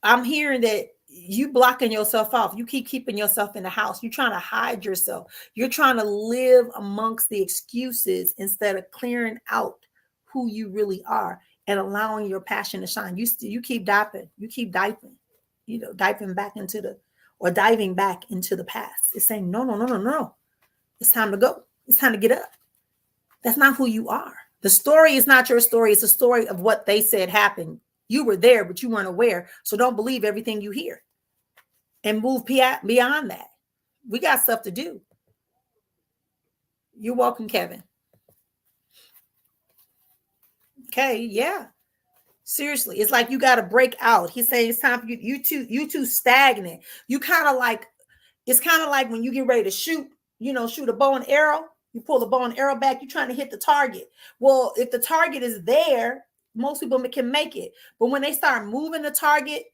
Speaker 1: I'm hearing that you blocking yourself off. You keep keeping yourself in the house. You're trying to hide yourself. You're trying to live amongst the excuses instead of clearing out who you really are and allowing your passion to shine. You keep diving. You keep diving. Diving back into diving back into the past. It's saying no, no, no, no, no. It's time to go. It's time to get up. That's not who you are. The story is not your story. It's a story of what they said happened. You were there, but you weren't aware. So don't believe everything you hear and move beyond that. We got stuff to do. You're welcome, Kevin. Okay, yeah. Seriously, it's like you got to break out. He's saying it's time for you. You too stagnant. You kind of like, it's kind of like when you get ready to shoot, shoot a bow and arrow. You pull the bow and arrow back. You're trying to hit the target. Well, if the target is there, most people can make it. But when they start moving the target,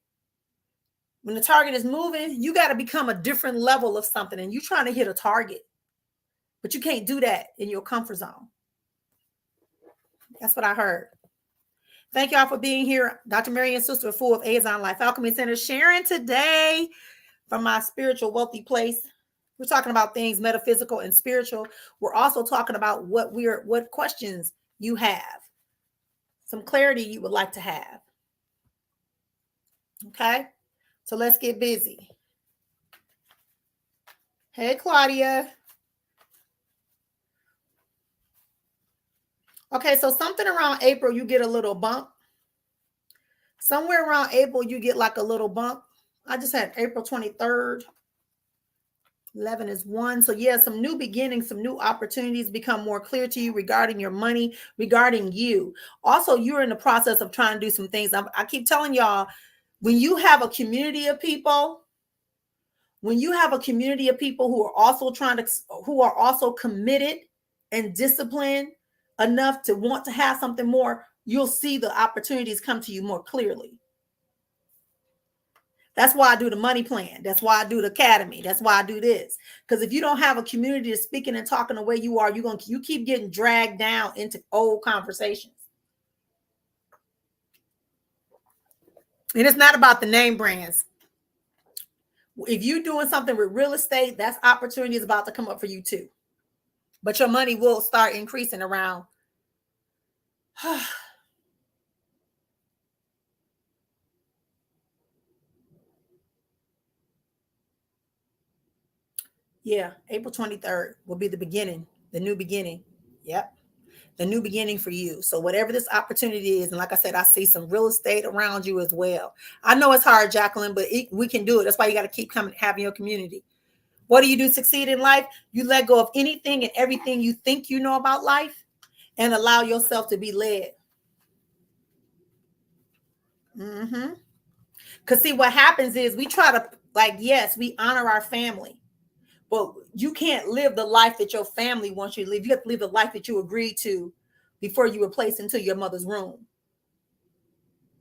Speaker 1: when the target is moving, you got to become a different level of something. And you're trying to hit a target, but you can't do that in your comfort zone. That's what I heard. Thank y'all for being here. Dr. Mary and Sister Full of Azon Life Alchemy Center sharing today from my spiritual wealthy place. We're talking about things metaphysical and spiritual. We're also talking about what questions you have, some clarity you would like to have. Okay, so let's get busy. Hey, Claudia. Okay, so something around April, you get a little bump. Somewhere around April, you get like a little bump. I just had April 23rd. 11 is 1. So yeah, some new beginnings, some new opportunities become more clear to you regarding your money, regarding you. Also, you're in the process of trying to do some things. I keep telling y'all, when you have a community of people, when you have a community of people who are also who are also committed and disciplined enough to want to have something more, you'll see the opportunities come to you more clearly. That's why I do the money plan. That's why I do the academy. That's why I do this. Because if you don't have a community that's speaking and talking the way you are, you keep getting dragged down into old conversations. And it's not about the name brands. If you're doing something with real estate, that's opportunity is about to come up for you too. But your money will start increasing around. Yeah, April 23rd will be the beginning, the new beginning. Yep. The new beginning for you. So whatever this opportunity is, and like I said, I see some real estate around you as well. I know it's hard, Jacqueline, but we can do it. That's why you got to keep coming, having your community. What do you do to succeed in life? You let go of anything and everything you think you know about life and allow yourself to be led. Because see, what happens is we try to, yes, we honor our family, but you can't live the life that your family wants you to live. You have to live the life that you agreed to before you were placed into your mother's room.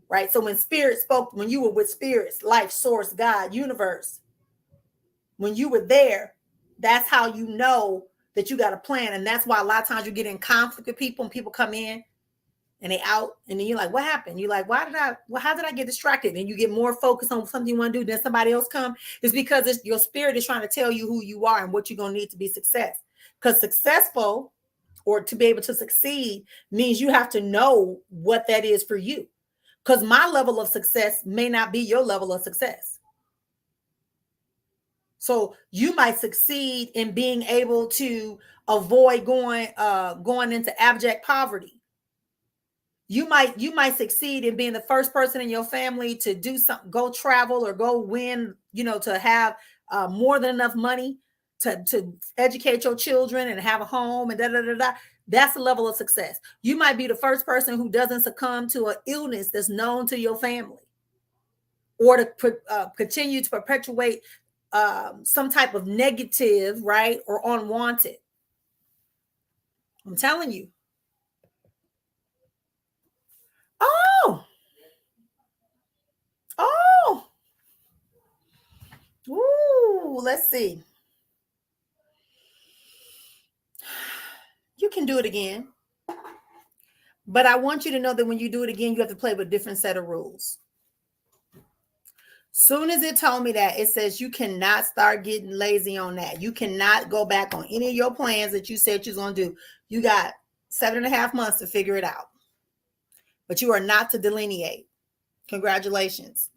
Speaker 1: Right? So when spirit spoke, when you were with spirits, life, source, God, universe, when you were there, that's how you know that you got a plan. And that's why a lot of times you get in conflict with people and people come in and they out, and then you're like, what happened? You're like, how did I get distracted? And you get more focused on something you want to do, then somebody else come. It's because your spirit is trying to tell you who you are and what you're going to need to be success. Because successful, or to be able to succeed, means you have to know what that is for you. Because my level of success may not be your level of success. So you might succeed in being able to avoid going into abject poverty. You might succeed in being the first person in your family to do something, go travel or go win, to have more than enough money to educate your children and have a home and da da da da. That's the level of success. You might be the first person who doesn't succumb to an illness that's known to your family, or to continue to perpetuate some type of negative, right, or unwanted. I'm telling you. Oh, oh, ooh, let's see. You can do it again. But I want you to know that when you do it again, you have to play with a different set of rules. Soon as it told me that, it says you cannot start getting lazy on that. You cannot go back on any of your plans that you said you was going to do. You got 7.5 months to figure it out. But you are not to delineate. Congratulations.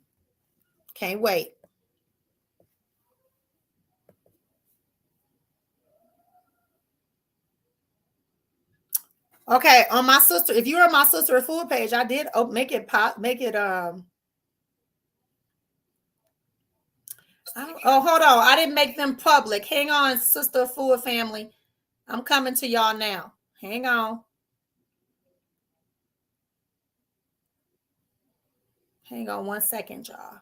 Speaker 1: Can't wait. Okay, on my sister, if you're on my sister full page, I did make it pop, make it oh, hold on. I didn't make them public. Hang on, sister full family. I'm coming to y'all now. Hang on. Hang on 1 second, y'all.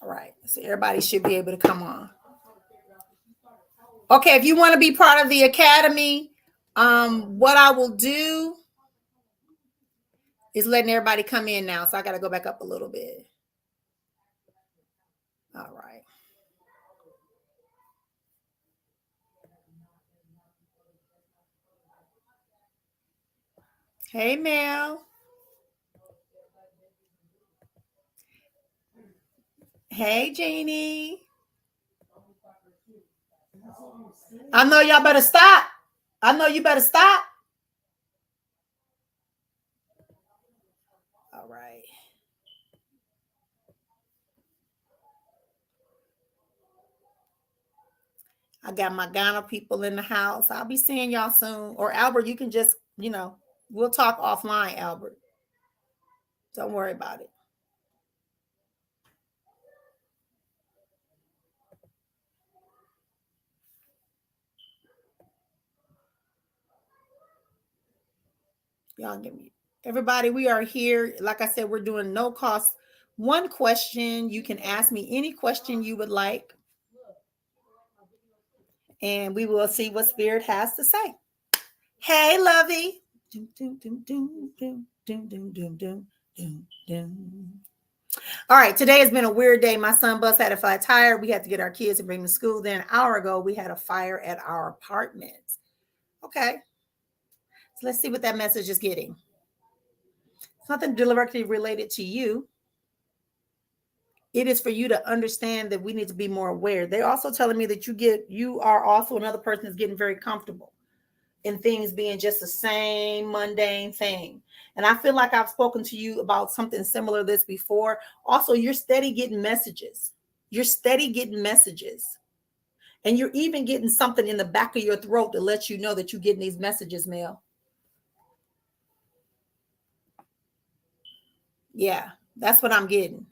Speaker 1: All right. So everybody should be able to come on. Okay, if you want to be part of the academy, what I will do is letting everybody come in now. So I got to go back up a little bit. All right. Hey, Mel. Hey, Jeannie. I know y'all better stop. I know you better stop. All right. I got my Ghana people in the house. I'll be seeing y'all soon. Or Albert, you can just, we'll talk offline, Albert. Don't worry about it. Y'all give me everybody. We are here. Like I said, we're doing no cost. One question. You can ask me any question you would like, and we will see what Spirit has to say. Hey, Lovey. Doom, doom, doom, doom, doom, doom, doom, doom, doom, doom, doom. All right, today has been a weird day. My son bus had a flat tire. We had to get our kids and bring them to school. Then an hour ago, we had a fire at our apartment. Okay, so let's see what that message is getting. It's nothing directly related to you. It is for you to understand that we need to be more aware. They're also telling me that you are also another person that's getting very comfortable in things being just the same mundane thing. And I feel like I've spoken to you about something similar to this before. Also, you're steady getting messages. You're steady getting messages. And you're even getting something in the back of your throat to let you know that you're getting these messages, Mel. Yeah, that's what I'm getting.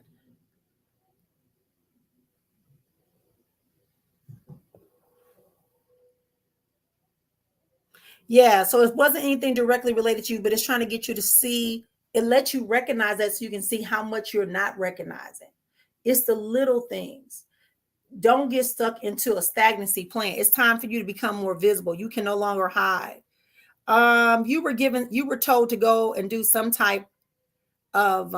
Speaker 1: Yeah, so it wasn't anything directly related to you, but it's trying to get you to see, it lets you recognize that so you can see how much you're not recognizing. It's the little things. Don't get stuck into a stagnancy plan. It's time for you to become more visible. You can no longer hide. You were told to go and do some type of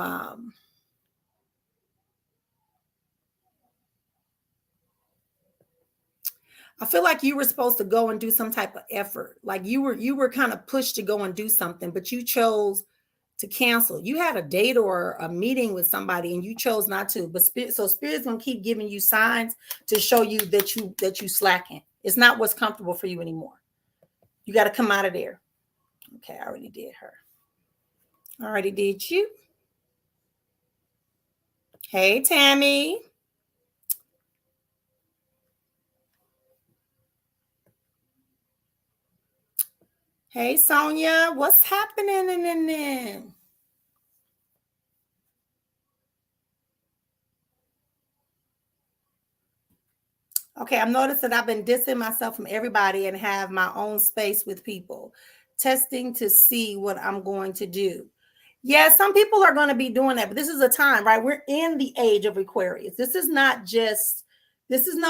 Speaker 1: I feel like you were supposed to go and do some type of effort. Like you were kind of pushed to go and do something, but you chose to cancel. You had a date or a meeting with somebody and you chose not to. But spirit's gonna keep giving you signs to show you that you slacking. It's not what's comfortable for you anymore. You got to come out of there. Okay, I already did her. I already did you. Hey, Tammy. Hey, Sonia. What's happening in there? Okay, I've noticed that I've been distancing myself from everybody and have my own space with people, testing to see what I'm going to do. Yeah, some people are going to be doing that, but this is a time, right? We're in the age of Aquarius. This is no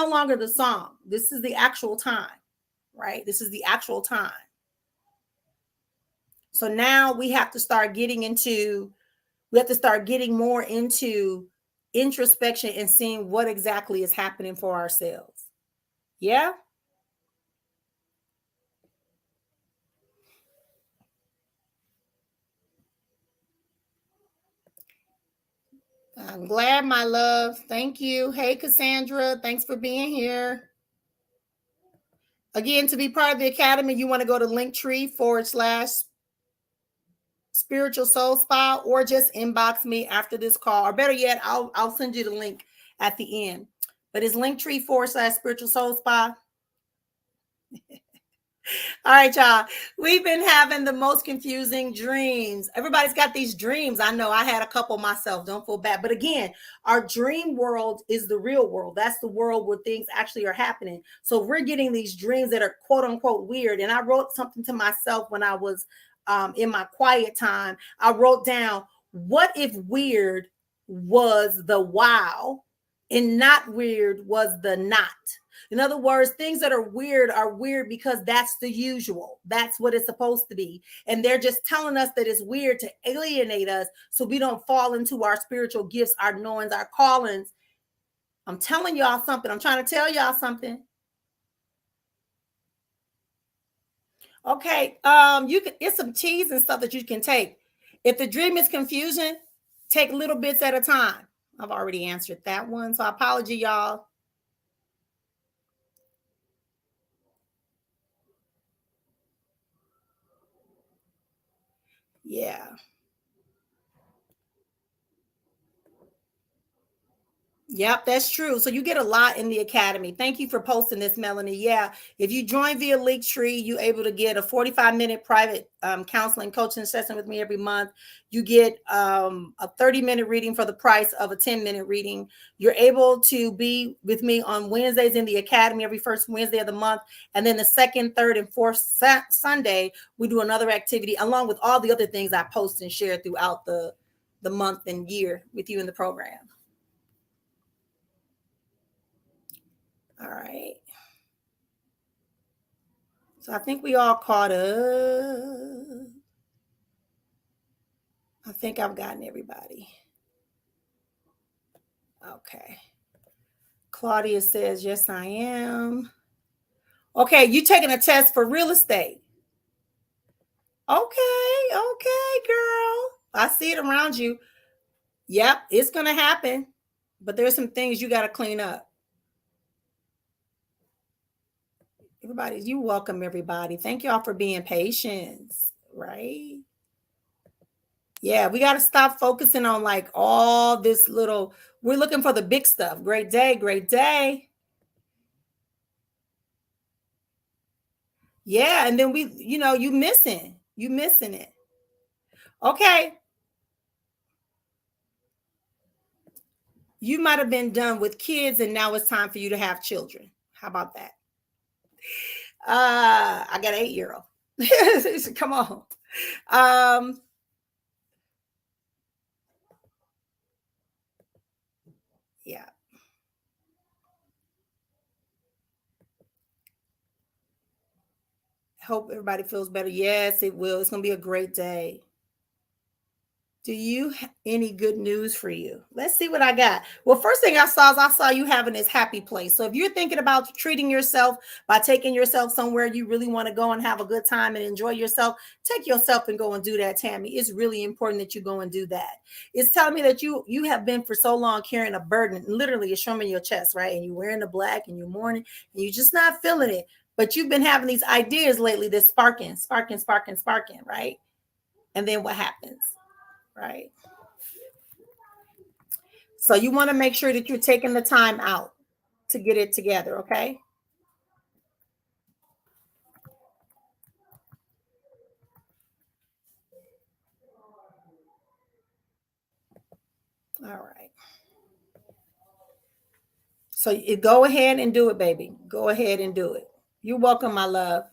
Speaker 1: longer the song. This is the actual time, right? This is the actual time. So now we have to start getting more into introspection and seeing what exactly is happening for ourselves. Yeah. I'm glad, my love. Thank you. Hey, Cassandra. Thanks for being here. Again, to be part of the academy, you want to go to Linktree/spiritual soul spa, or just inbox me after this call. Or better yet, I'll send you the link at the end. But it's Linktree/spiritual soul spa. All right, y'all. We've been having the most confusing dreams. Everybody's got these dreams. I know I had a couple myself. Don't feel bad. But again, our dream world is the real world. That's the world where things actually are happening. So we're getting these dreams that are quote unquote weird. And I wrote something to myself when I was in my quiet time. I wrote down, what if weird was the wow and not weird was the not? In other words, things that are weird because that's the usual. That's what it's supposed to be. And they're just telling us that it's weird to alienate us so we don't fall into our spiritual gifts, our knowings, our callings. I'm telling y'all something. I'm trying to tell y'all something. Okay. You can, it's some teas and stuff that you can take. If the dream is confusion, take little bits at a time. I've already answered that one. So apology, y'all. Yeah. Yep, that's true. So you get a lot in the academy. Thank you for posting this, Melanie. Yeah, if you join via Linktree, you're able to get a 45-minute private counseling coaching session with me every month. You get a 30-minute reading for the price of a 10-minute reading. You're able to be with me on Wednesdays in the academy every first Wednesday of the month. And then the second, third, and fourth Sunday, we do another activity along with all the other things I post and share throughout the month and year with you in the program. All right. So I think we all caught up. I think I've gotten everybody. Okay. Claudia says, yes, I am. Okay, you taking a test for real estate. Okay, girl. I see it around you. Yep, it's going to happen. But there's some things you got to clean up. You welcome, everybody. Thank y'all for being patient, right? Yeah, we got to stop focusing on like all this little, we're looking for the big stuff. Great day, great day. Yeah, and then you missing it. Okay. You might have been done with kids and now it's time for you to have children. How about that? I got an 8-year-old. Come on. Yeah. Hope everybody feels better. Yes, it will. It's going to be a great day. Do you have any good news for you? Let's see what I got. Well, first thing I saw you having this happy place. So if you're thinking about treating yourself by taking yourself somewhere you really want to go and have a good time and enjoy yourself, take yourself and go and do that, Tammy. It's really important that you go and do that. It's telling me that you have been for so long carrying a burden. Literally, it's showing your chest, right? And you're wearing the black and you're mourning and you're just not feeling it. But you've been having these ideas lately that's sparking, right? And then what happens? Right. So you want to make sure that you're taking the time out to get it together. Okay. All right. So go ahead and do it, baby. Go ahead and do it. You're welcome, my love.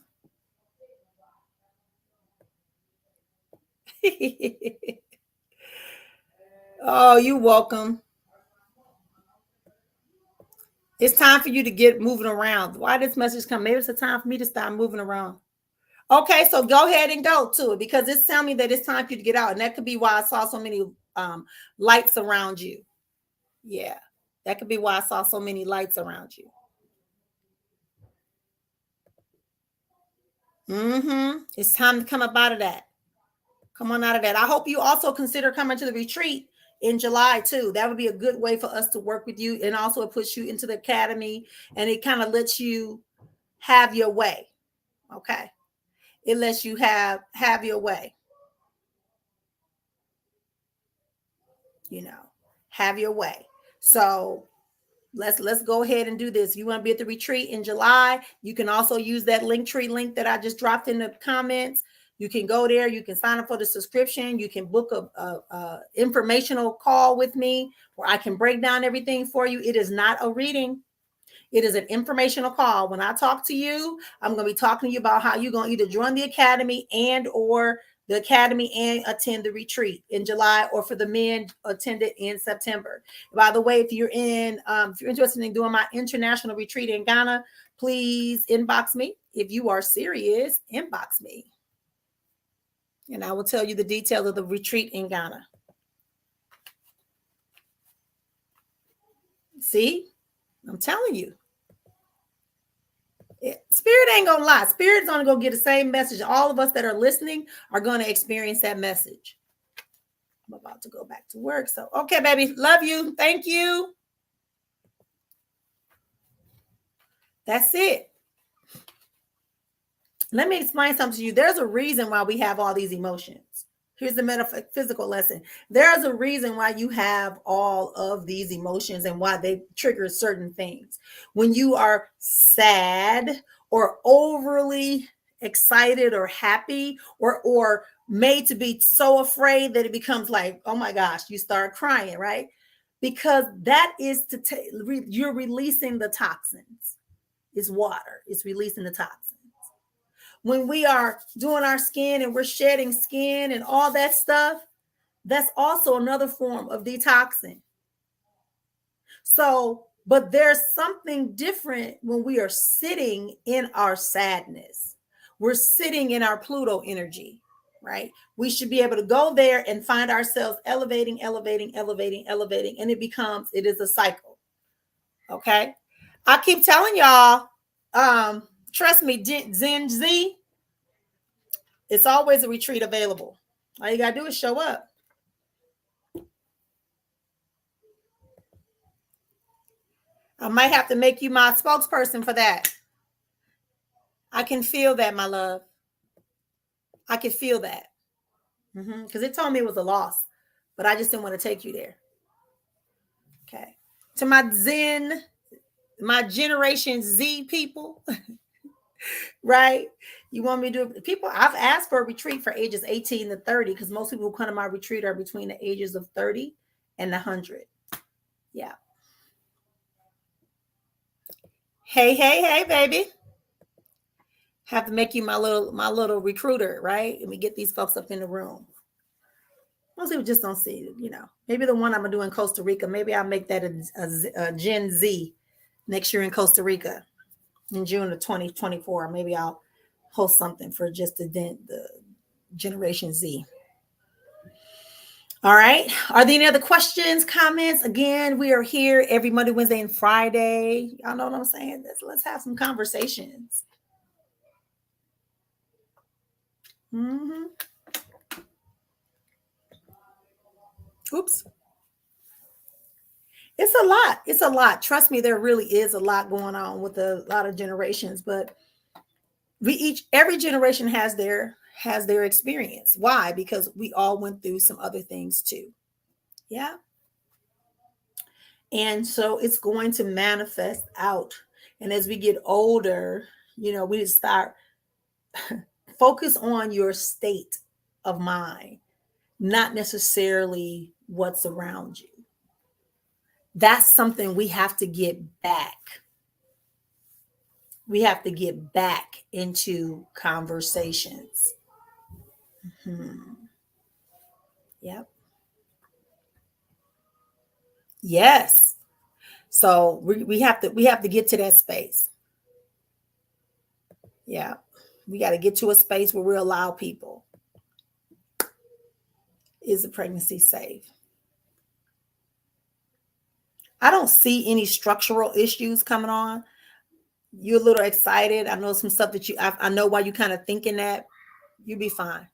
Speaker 1: Oh, you're welcome. It's time for you to get moving around. Why this message come? Maybe it's a time for me to start moving around. Okay, so go ahead and go to it because it's telling me that it's time for you to get out. And that could be why I saw so many lights around you. Yeah, that could be why I saw so many lights around you. It's time to come up out of that. Come on out of that. I hope you also consider coming to the retreat in July too. That would be a good way for us to work with you. And also it puts you into the academy and it kind of lets you have your way. Okay. It lets you have your way. Have your way. So let's go ahead and do this. You want to be at the retreat in July, you can also use that Linktree link that I just dropped in the comments. You can go there, you can sign up for the subscription, you can book a informational call with me where I can break down everything for you. It is not a reading. It is an informational call. When I talk to you, I'm going to be talking to you about how you're going to either join the academy and attend the retreat in July, or for the men, attend it in September. By the way, if you're interested in doing my international retreat in Ghana, please inbox me. If you are serious, inbox me. And I will tell you the details of the retreat in Ghana. See, I'm telling you. Spirit ain't gonna lie. Spirit's gonna go get the same message. All of us that are listening are gonna experience that message. I'm about to go back to work. So, okay, baby. Love you. Thank you. That's it. Let me explain something to you. There's a reason why we have all these emotions. Here's the metaphysical lesson. There's a reason why you have all of these emotions and why they trigger certain things. When you are sad or overly excited or happy or made to be so afraid that it becomes like, oh my gosh, you start crying, right? Because that is you're releasing the toxins. It's water. It's releasing the toxins. When we are doing our skin and we're shedding skin and all that stuff, that's also another form of detoxing. So, but there's something different when we are sitting in our sadness. We're sitting in our Pluto energy, right? We should be able to go there and find ourselves elevating, elevating, elevating, elevating, and it is a cycle. Okay. I keep telling y'all, trust me, Gen Z, it's always a retreat available. All you gotta do is show up. I might have to make you my spokesperson for that. I can feel that, my love. I can feel that. Because it told me it was a loss, but I just didn't want to take you there. Okay. To my Generation Z people, right? You want me to do people? I've asked for a retreat for ages 18 to 30 because most people who come to my retreat are between the ages of 30 and 100. Yeah. Hey, baby. Have to make you my little recruiter, right? Let me get these folks up in the room. Most people just don't see it, Maybe the one I'm gonna do in Costa Rica, maybe I'll make that a Gen Z next year in Costa Rica in June of 2024. Maybe I'll host something for just the Generation Z. All right. Are there any other questions, comments? Again, we are here every Monday, Wednesday, and Friday. Y'all know what I'm saying? Let's have some conversations. Oops. It's a lot. It's a lot. Trust me, there really is a lot going on with a lot of generations, but every generation has their experience. Why? Because we all went through some other things too. Yeah. And so it's going to manifest out. And as we get older, we start focus on your state of mind, not necessarily what's around you. That's something we have to get back. We have to get back into conversations. Yep. Yes. So we have to get to that space. Yeah. We got to get to a space where we allow people. Is the pregnancy safe? I don't see any structural issues coming on. You're a little excited. I know some stuff that I know why you kind of thinking that. You'll be fine.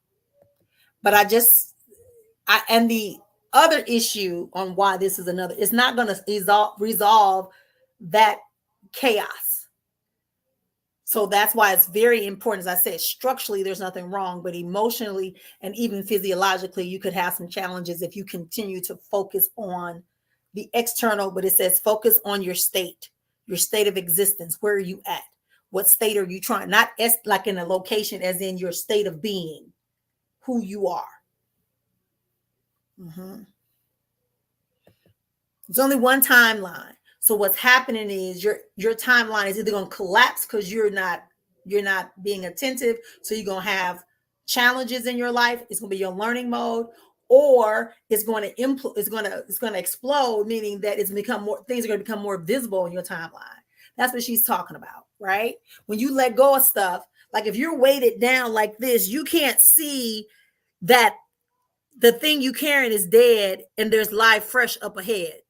Speaker 1: But and the other issue on why this is it's not going to resolve that chaos. So that's why it's very important. As I said, structurally, there's nothing wrong, but emotionally and even physiologically, you could have some challenges if you continue to focus on the external, but it says focus on your state of existence. Where are you at? What state are you trying? Not like in a location, as in your state of being, who you are. It's only one timeline. So what's happening is your timeline is either going to collapse because you're not being attentive. So you're going to have challenges in your life. It's going to be your learning mode, or it's going to explode, meaning that things are going to become more visible in your timeline. That's what she's talking about, right? When you let go of stuff, like if you're weighted down like this, you can't see that the thing you carrying is dead and there's life fresh up ahead.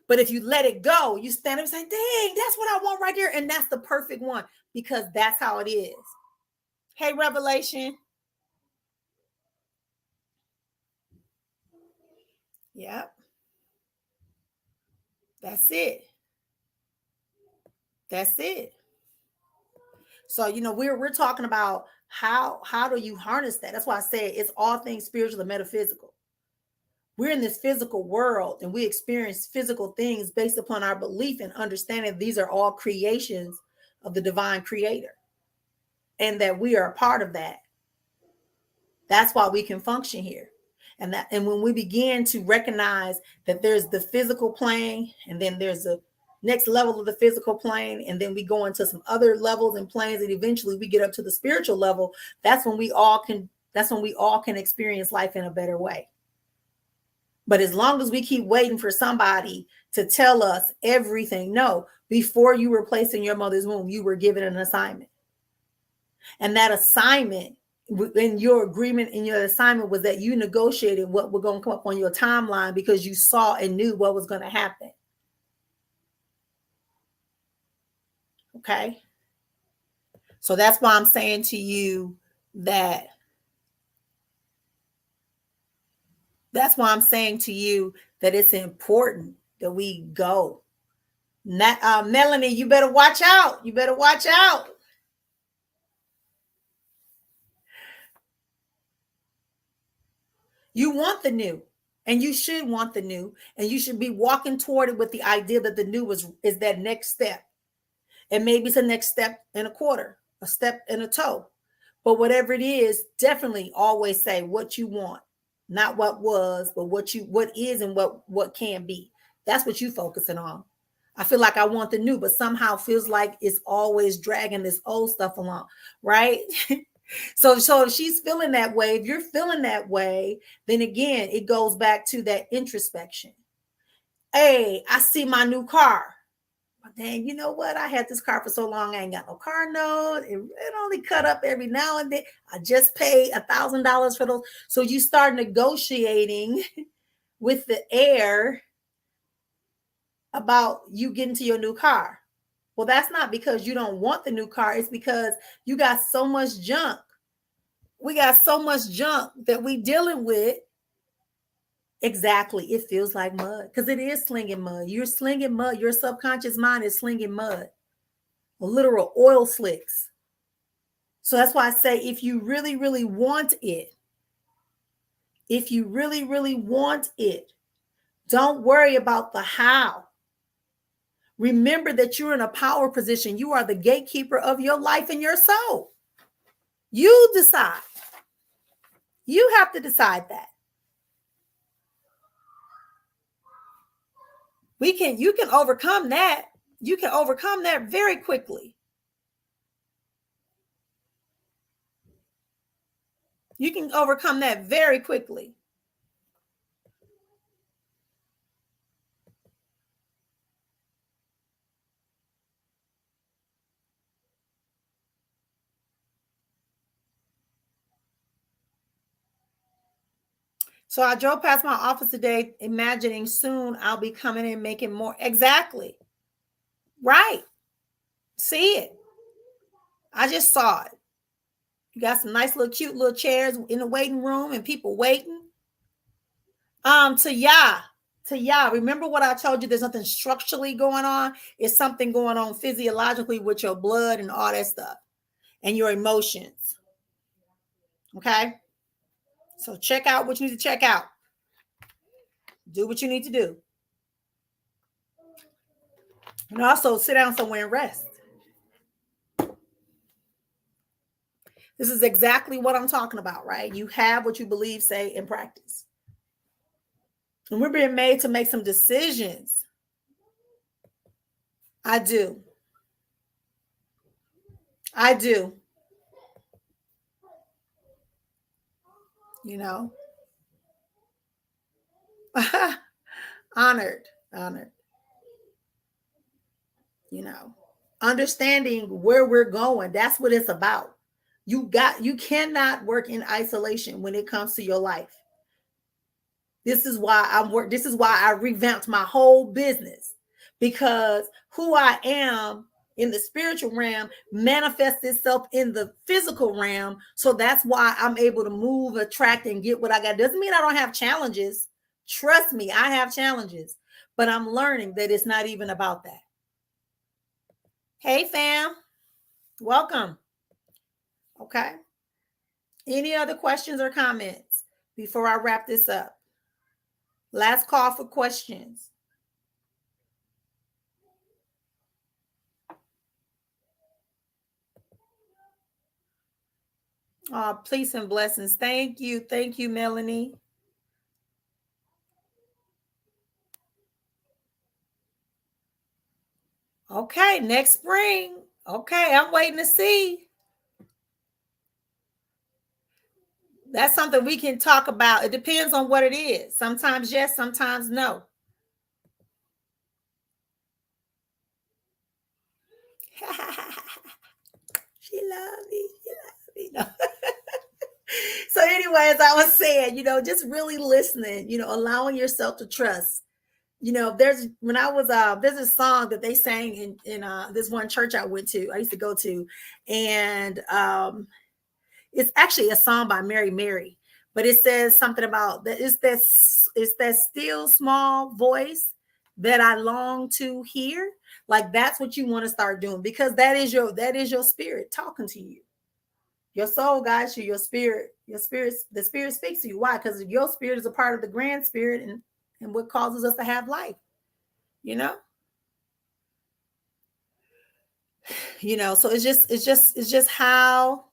Speaker 1: But if you let it go, you stand up and say, dang, that's what I want right here. And that's the perfect one, because that's how it is. Hey, Revelation. Yep. That's it. That's it. So, we're talking about How do you harness that? That's why I say it's all things spiritual and metaphysical. We're in this physical world and we experience physical things based upon our belief and understanding these are all creations of the divine creator and that we are a part of that. That's why we can function here. And when we begin to recognize that there's the physical plane and then there's the next level of the physical plane and then we go into some other levels and planes and eventually we get up to the spiritual level, that's when we all can experience life in a better way. But as long as we keep waiting for somebody to tell us everything, no, before you were placed in your mother's womb, you were given an assignment. And that assignment, in your agreement in your assignment, was that you negotiated what was going to come up on your timeline because you saw and knew what was going to happen. Okay? So that's why I'm saying to you that it's important that we go. Melanie, you better watch out. You better watch out. You want the new, and you should want the new, and you should be walking toward it with the idea that the new is that next step. And maybe it's a next step and a quarter, a step and a toe. But whatever it is, definitely always say what you want, not what was, but what is and what can be. That's what you focusing on. I feel like I want the new, but somehow feels like it's always dragging this old stuff along, right? So if she's feeling that way, if you're feeling that way, then again, it goes back to that introspection. Hey, I see my new car. But dang, you know what? I had this car for so long, I ain't got no car note. It only cut up every now and then. I just paid $1,000 for those. So you start negotiating with the air about you getting to your new car. Well, that's not because you don't want the new car. It's because you got so much junk. We got so much junk that we dealing with. Exactly. It feels like mud because it is slinging mud. You're slinging mud. Your subconscious mind is slinging mud, literal oil slicks. So that's why I say if you really, really want it, don't worry about the how. Remember that you're in a power position. You are the gatekeeper of your life and your soul. You decide. You have to decide that. You can overcome that. You can overcome that very quickly. You can overcome that very quickly. So I drove past my office today, imagining soon I'll be coming in making more. Exactly. Right. See it. I just saw it. You got some nice little cute little chairs in the waiting room and people waiting. To ya, remember what I told you? There's nothing structurally going on. It's something going on physiologically with your blood and all that stuff and your emotions. Okay. So check out what you need to check out. Do what you need to do. And also sit down somewhere and rest. This is exactly what I'm talking about, right? You have what you believe, say, and practice. And we're being made to make some decisions. I do. You know, honored. You know, understanding where we're going. That's what it's about. You cannot work in isolation when it comes to your life. This is why I revamped my whole business, because who I am in the spiritual realm manifests itself in the physical realm. So that's why I'm able to move, attract, and get what I got. Doesn't mean I don't have challenges. Trust me, I have challenges, but I'm learning that it's not even about that. Hey fam, welcome. Okay. Any other questions or comments before I wrap this up? Last call for questions. Oh, peace and blessings. Thank you. Thank you, Melanie. Okay, next spring. Okay, I'm waiting to see. That's something we can talk about. It depends on what it is. Sometimes yes, sometimes no. She loved me. She loved me. No. So, anyways, I was saying, just really listening, allowing yourself to trust. There's when I was there's a song that they sang in this one church I went to, I used to go to, and it's actually a song by Mary, but it says something about that it's that still small voice that I long to hear. Like that's what you want to start doing, because that is your spirit talking to you. Your soul guides you, the spirit speaks to you. Why? Because your spirit is a part of the grand spirit and what causes us to have life, you know? So it's just how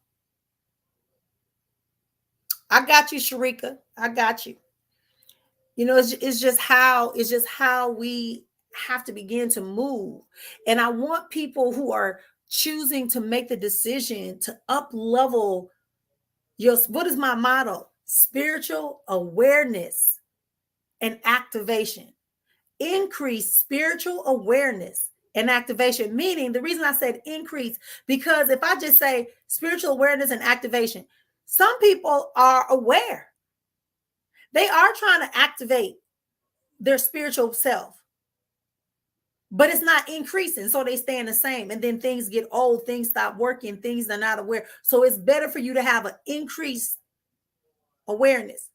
Speaker 1: I got you, Sharika. I got you. It's just how we have to begin to move. And I want people who are choosing to make the decision to up level what is my motto? Spiritual awareness and activation. Increase spiritual awareness and activation. Meaning, the reason I said increase, because if I just say spiritual awareness and activation, some people are aware. They are trying to activate their spiritual self, but it's not increasing. So they stay in the same. And then things get old, things stop working, things are not aware. So it's better for you to have an increased awareness.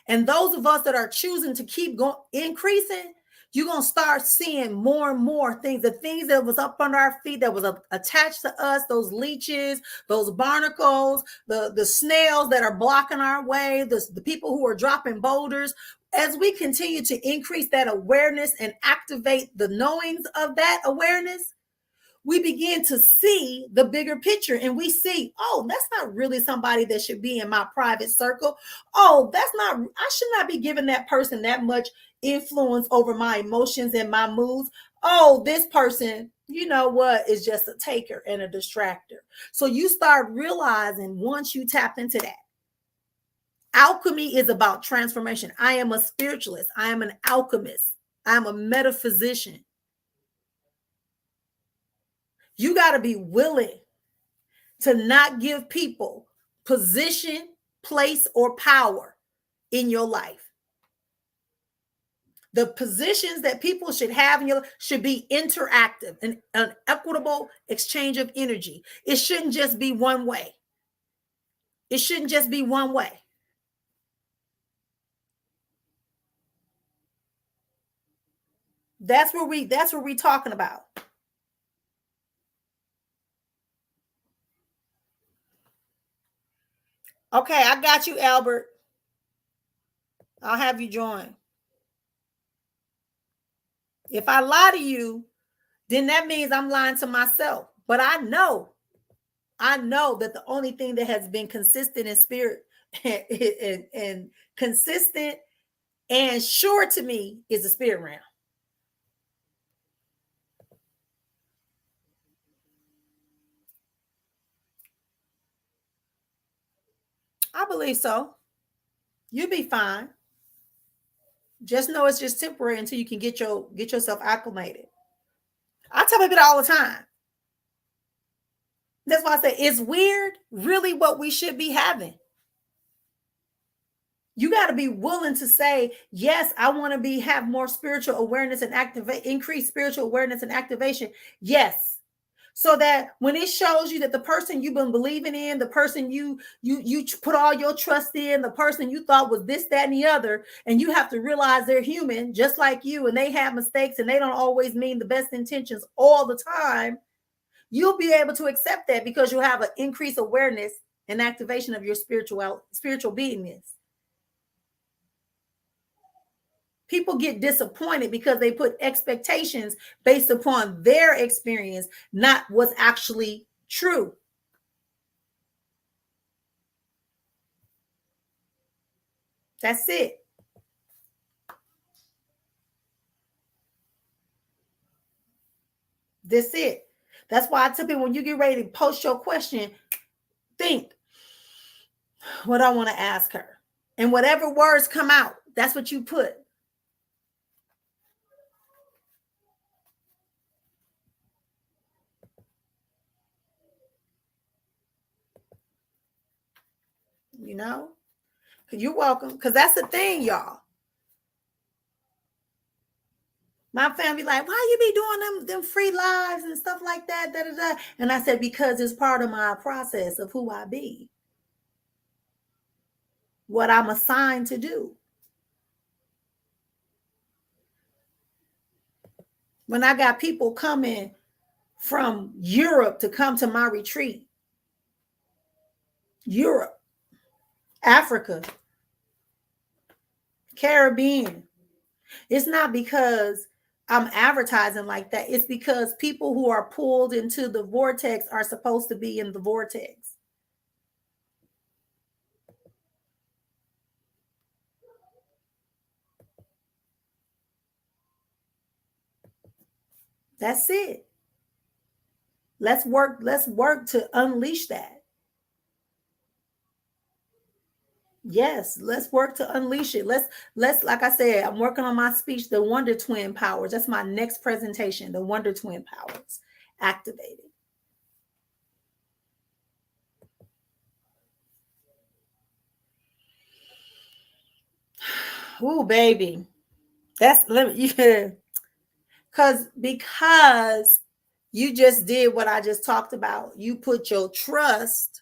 Speaker 1: And those of us that are choosing to keep going increasing, you're going to start seeing more and more things. The things that was up under our feet, that was attached to us, those leeches, those barnacles, the snails that are blocking our way, the people who are dropping boulders. As we continue to increase that awareness and activate the knowings of that awareness, we begin to see the bigger picture, and we see, oh, that's not really somebody that should be in my private circle. Oh, I should not be giving that person that much influence over my emotions and my moods. Oh, this person, you know what, is just a taker and a distractor. So you start realizing, once you tap into that, alchemy is about transformation. I am a spiritualist. I am an alchemist. I am a metaphysician. You got to be willing to not give people position, place, or power in your life. The positions that people should have in your life should be interactive and an equitable exchange of energy. It shouldn't just be one way. It shouldn't just be one way. That's what we're talking about. Okay, I got you, Albert. I'll have you join. If I lie to you, then that means I'm lying to myself. But I know that the only thing that has been consistent in spirit and consistent and sure to me is the spirit realm. I believe so. You'll be fine. Just know it's just temporary until you can get yourself acclimated. I tell people that all the time. That's why I say it's weird, really what we should be having. You got to be willing to say, yes, I want to have more spiritual awareness and increase spiritual awareness and activation. Yes. So that when it shows you that the person you've been believing in, the person you put all your trust in, the person you thought was this, that, and the other, and you have to realize they're human just like you, and they have mistakes, and they don't always mean the best intentions all the time, you'll be able to accept that because you'll have an increased awareness and activation of your spiritual beingness. People get disappointed because they put expectations based upon their experience, not what's actually true. That's it. That's it. That's why I tell people, when you get ready to post your question, think what I want to ask her. And whatever words come out, that's what you put. You know? You're welcome. Because that's the thing, y'all. My family like, why you be doing them free lives and stuff like that? Da, da, da. And I said, because it's part of my process of who I be. What I'm assigned to do. When I got people coming from Europe to come to my retreat, Europe, Africa, Caribbean, it's not because I'm advertising like that. It's because people who are pulled into the vortex are supposed to be in the vortex. That's it. Let's work to unleash that. Yes, let's work to unleash it. Let's like I said, I'm working on my speech, the Wonder Twin powers. That's my next presentation, the Wonder Twin powers activated. Ooh, baby. That's yeah. Because you just did what I just talked about. You put your trust,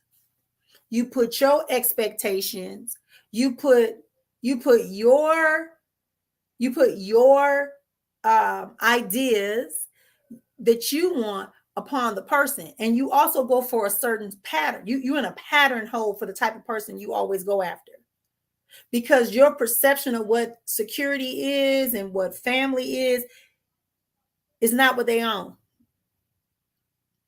Speaker 1: you put your expectations, you put your ideas that you want upon the person, and you also go for a certain pattern. You in a pattern hole for the type of person you always go after, because your perception of what security is and what family is not what they own.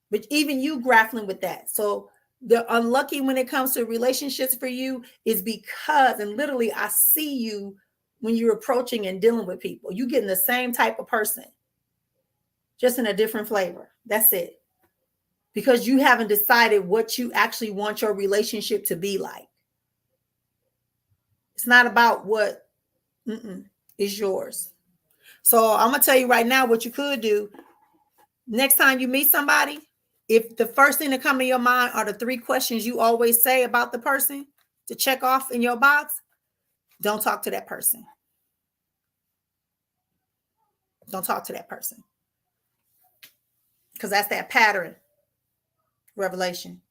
Speaker 1: But even you grappling with that. So the unlucky when it comes to relationships for you is because, and literally I see you when you're approaching and dealing with people, you getting the same type of person, just in a different flavor. That's it. Because you haven't decided what you actually want your relationship to be like. It's not about what is yours. So I'm going to tell you right now what you could do. Next time you meet somebody, if the first thing that come to your mind are the 3 questions you always say about the person to check off in your box, don't talk to that person. Don't talk to that person. Because that's that pattern revelation.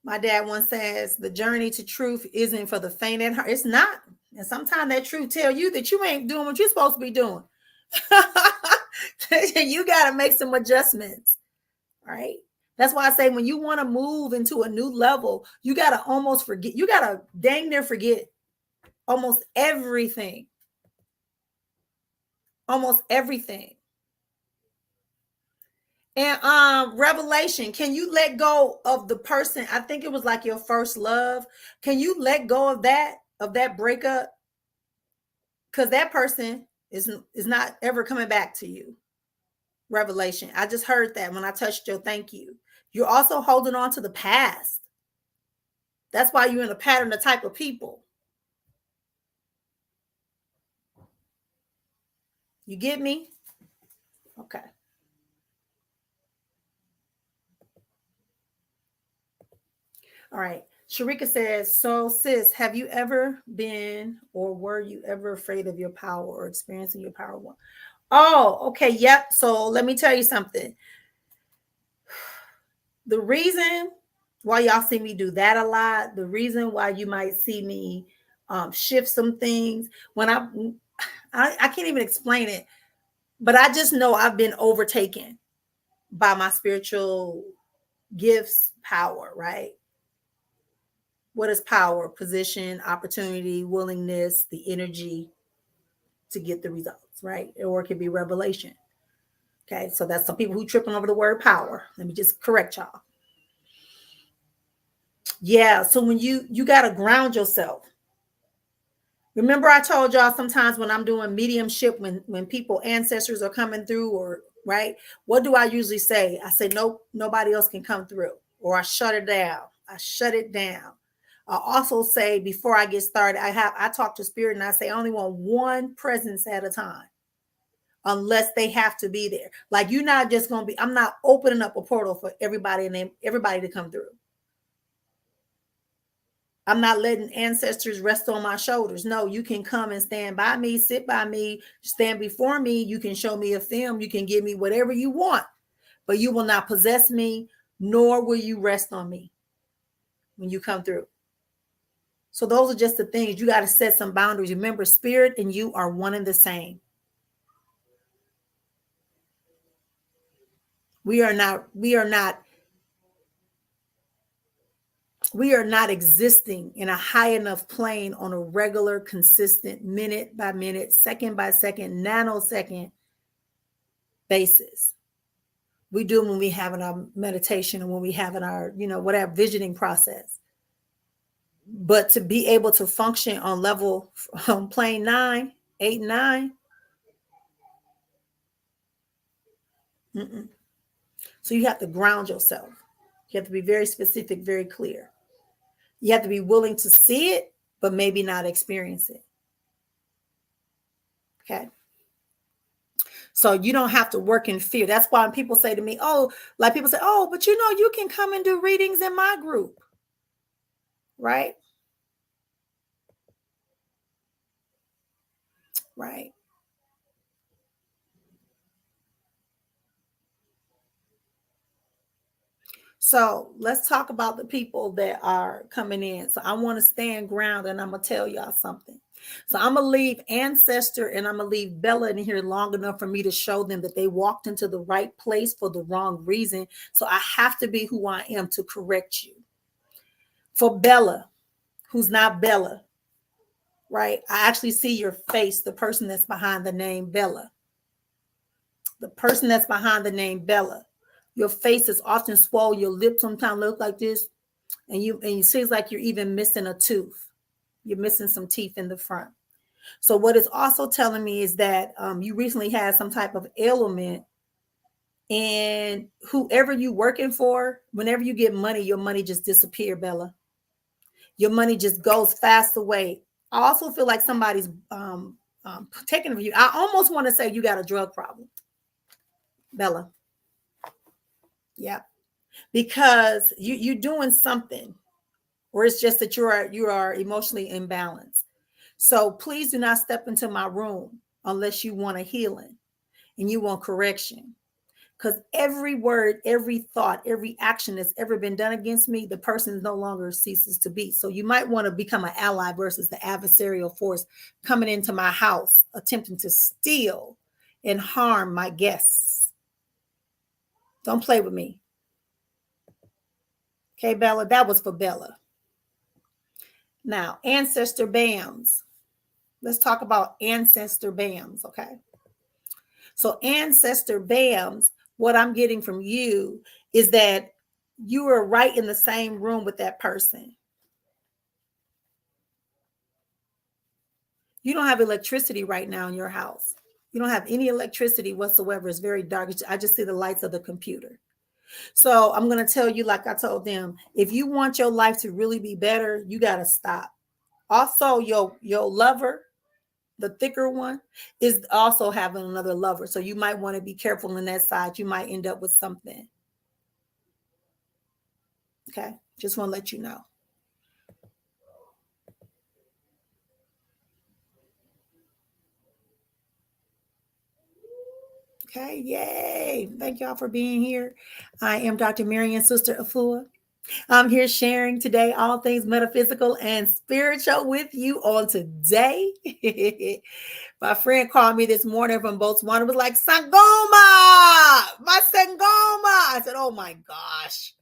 Speaker 1: My dad once says, the journey to truth isn't for the faint at heart. It's not. And sometimes that truth tell you that you ain't doing what you're supposed to be doing. You got to make some adjustments, right? That's why I say when you want to move into a new level, you got to almost forget. You got to dang near forget almost everything. Almost everything. And revelation, can you let go of the person? I think it was like your first love. Can you let go of that breakup? Because that person is not ever coming back to you. Revelation. I just heard that when I touched your thank you. You're also holding on to the past. That's why you're in a pattern of type of people. You get me? Okay. All right. Sharika says, so sis, have you ever been or were you ever afraid of your power or experiencing your power? Oh, okay. Yep. So let me tell you something. The reason why y'all see me do that a lot, the reason why you might see me shift some things when I can't even explain it, but I just know I've been overtaken by my spiritual gifts, power, right? What is power? Position, opportunity, willingness, the energy to get the results, right? Or it could be revelation. Okay, so that's some people who tripping over the word power. Let me just correct y'all. Yeah, so when you got to ground yourself. Remember I told y'all sometimes when I'm doing mediumship, when people ancestors are coming through, or right, what do I usually say? I say nope, nobody else can come through, or I shut it down. I shut it down. I also say before I get started, I talk to spirit and I say I only want one presence at a time, unless they have to be there. Like you're not just gonna be. I'm not opening up a portal for everybody and everybody to come through. I'm not letting ancestors rest on my shoulders. No, you can come and stand by me, sit by me, stand before me. You can show me a film. You can give me whatever you want, but you will not possess me, nor will you rest on me when you come through. So those are just the things. You got to set some boundaries. Remember, spirit and you are one and the same. We are not existing in a high enough plane on a regular, consistent, minute by minute, second by second, nanosecond basis. We do when we have in our meditation and when we have in our, whatever visioning process. But to be able to function on level plane 9, 8, 9. So you have to ground yourself. You have to be very specific, very clear. You have to be willing to see it, but maybe not experience it. Okay. So you don't have to work in fear. That's why when people say to me, people say, but you can come and do readings in my group. Right? Right. So let's talk about the people that are coming in. So I want to stand ground and I'm going to tell y'all something. So I'm going to leave Ancestor and I'm going to leave Bella in here long enough for me to show them that they walked into the right place for the wrong reason. So I have to be who I am to correct you. For Bella, who's not Bella, right? I actually see your face, the person that's behind the name Bella. The person that's behind the name Bella. Your face is often swollen. Your lips sometimes look like this. And it seems like you're even missing a tooth. You're missing some teeth in the front. So what it's also telling me is that you recently had some type of ailment, and whoever you working for, whenever you get money, your money just disappears, Bella. Your money just goes fast away. I also feel like somebody's taking of you. I almost want to say you got a drug problem, Bella. Yeah, because you're doing something, or it's just that you are emotionally imbalanced. So please do not step into my room unless you want a healing and you want correction. Because every word, every thought, every action that's ever been done against me, the person no longer ceases to be. So you might want to become an ally versus the adversarial force coming into my house, attempting to steal and harm my guests. Don't play with me. Okay, Bella, that was for Bella. Now, ancestor BAMs. Let's talk about ancestor BAMs, okay? So ancestor BAMs, what I'm getting from you is that you are right in the same room with that person. You don't have electricity right now in your house. You don't have any electricity whatsoever. It's very dark. I just see the lights of the computer. So I'm going to tell you, like I told them, if you want your life to really be better, you got to stop. Also, your lover, the thicker one, is also having another lover. So you might want to be careful on that side. You might end up with something. Okay. Just want to let you know. Okay. Yay. Thank y'all for being here. I am Dr. Marian, Sister Afua. I'm here sharing today all things metaphysical and spiritual with you on today. My friend called me this morning from Botswana. It was like, Sangoma, my Sangoma. I said, oh my gosh,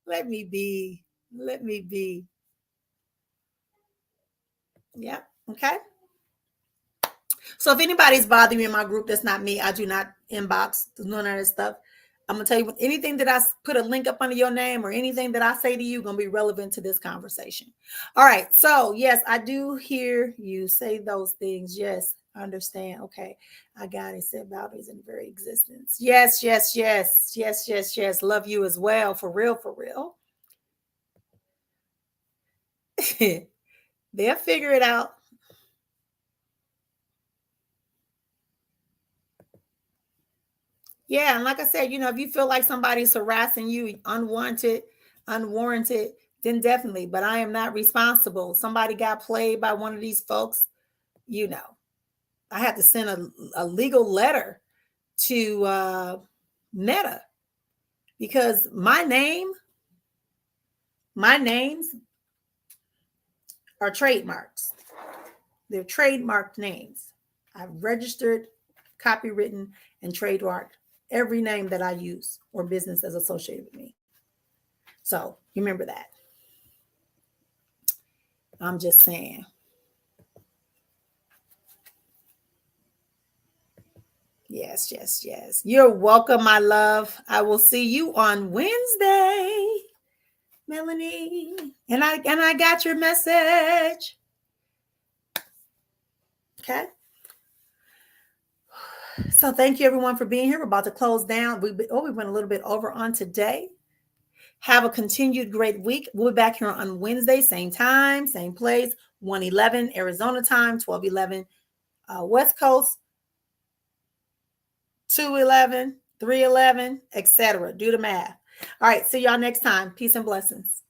Speaker 1: let me be. Yeah. Okay. So if anybody's bothering me in my group, that's not me. I do not inbox none of that stuff. I'm gonna tell you anything that I put a link up under your name or anything that I say to you gonna be relevant to this conversation. All right. So yes, I do hear you say those things. Yes, I understand. Okay, I got it. Set boundaries in very existence. Yes, yes, yes, yes, yes, yes. Love you as well. For real, for real. They'll figure it out. Yeah, and like I said, if you feel like somebody's harassing you unwanted, unwarranted, then definitely. But I am not responsible. Somebody got played by one of these folks, you know. I had to send a legal letter to Meta because my names are trademarks. They're trademarked names. I've registered, copywritten, and trademarked every name that I use or business that's associated with me. So remember that. I'm just saying. Yes, yes, yes. You're welcome, my love. I will see you on Wednesday, Melanie. And I got your message. Okay. So thank you everyone for being here. We're about to close down. We went a little bit over on today. Have a continued great week. We'll be back here on Wednesday, same time, same place, 1:11 Arizona time, 12:11 West Coast, 2:11, 3:11, etc. Do the math. All right. See y'all next time. Peace and blessings.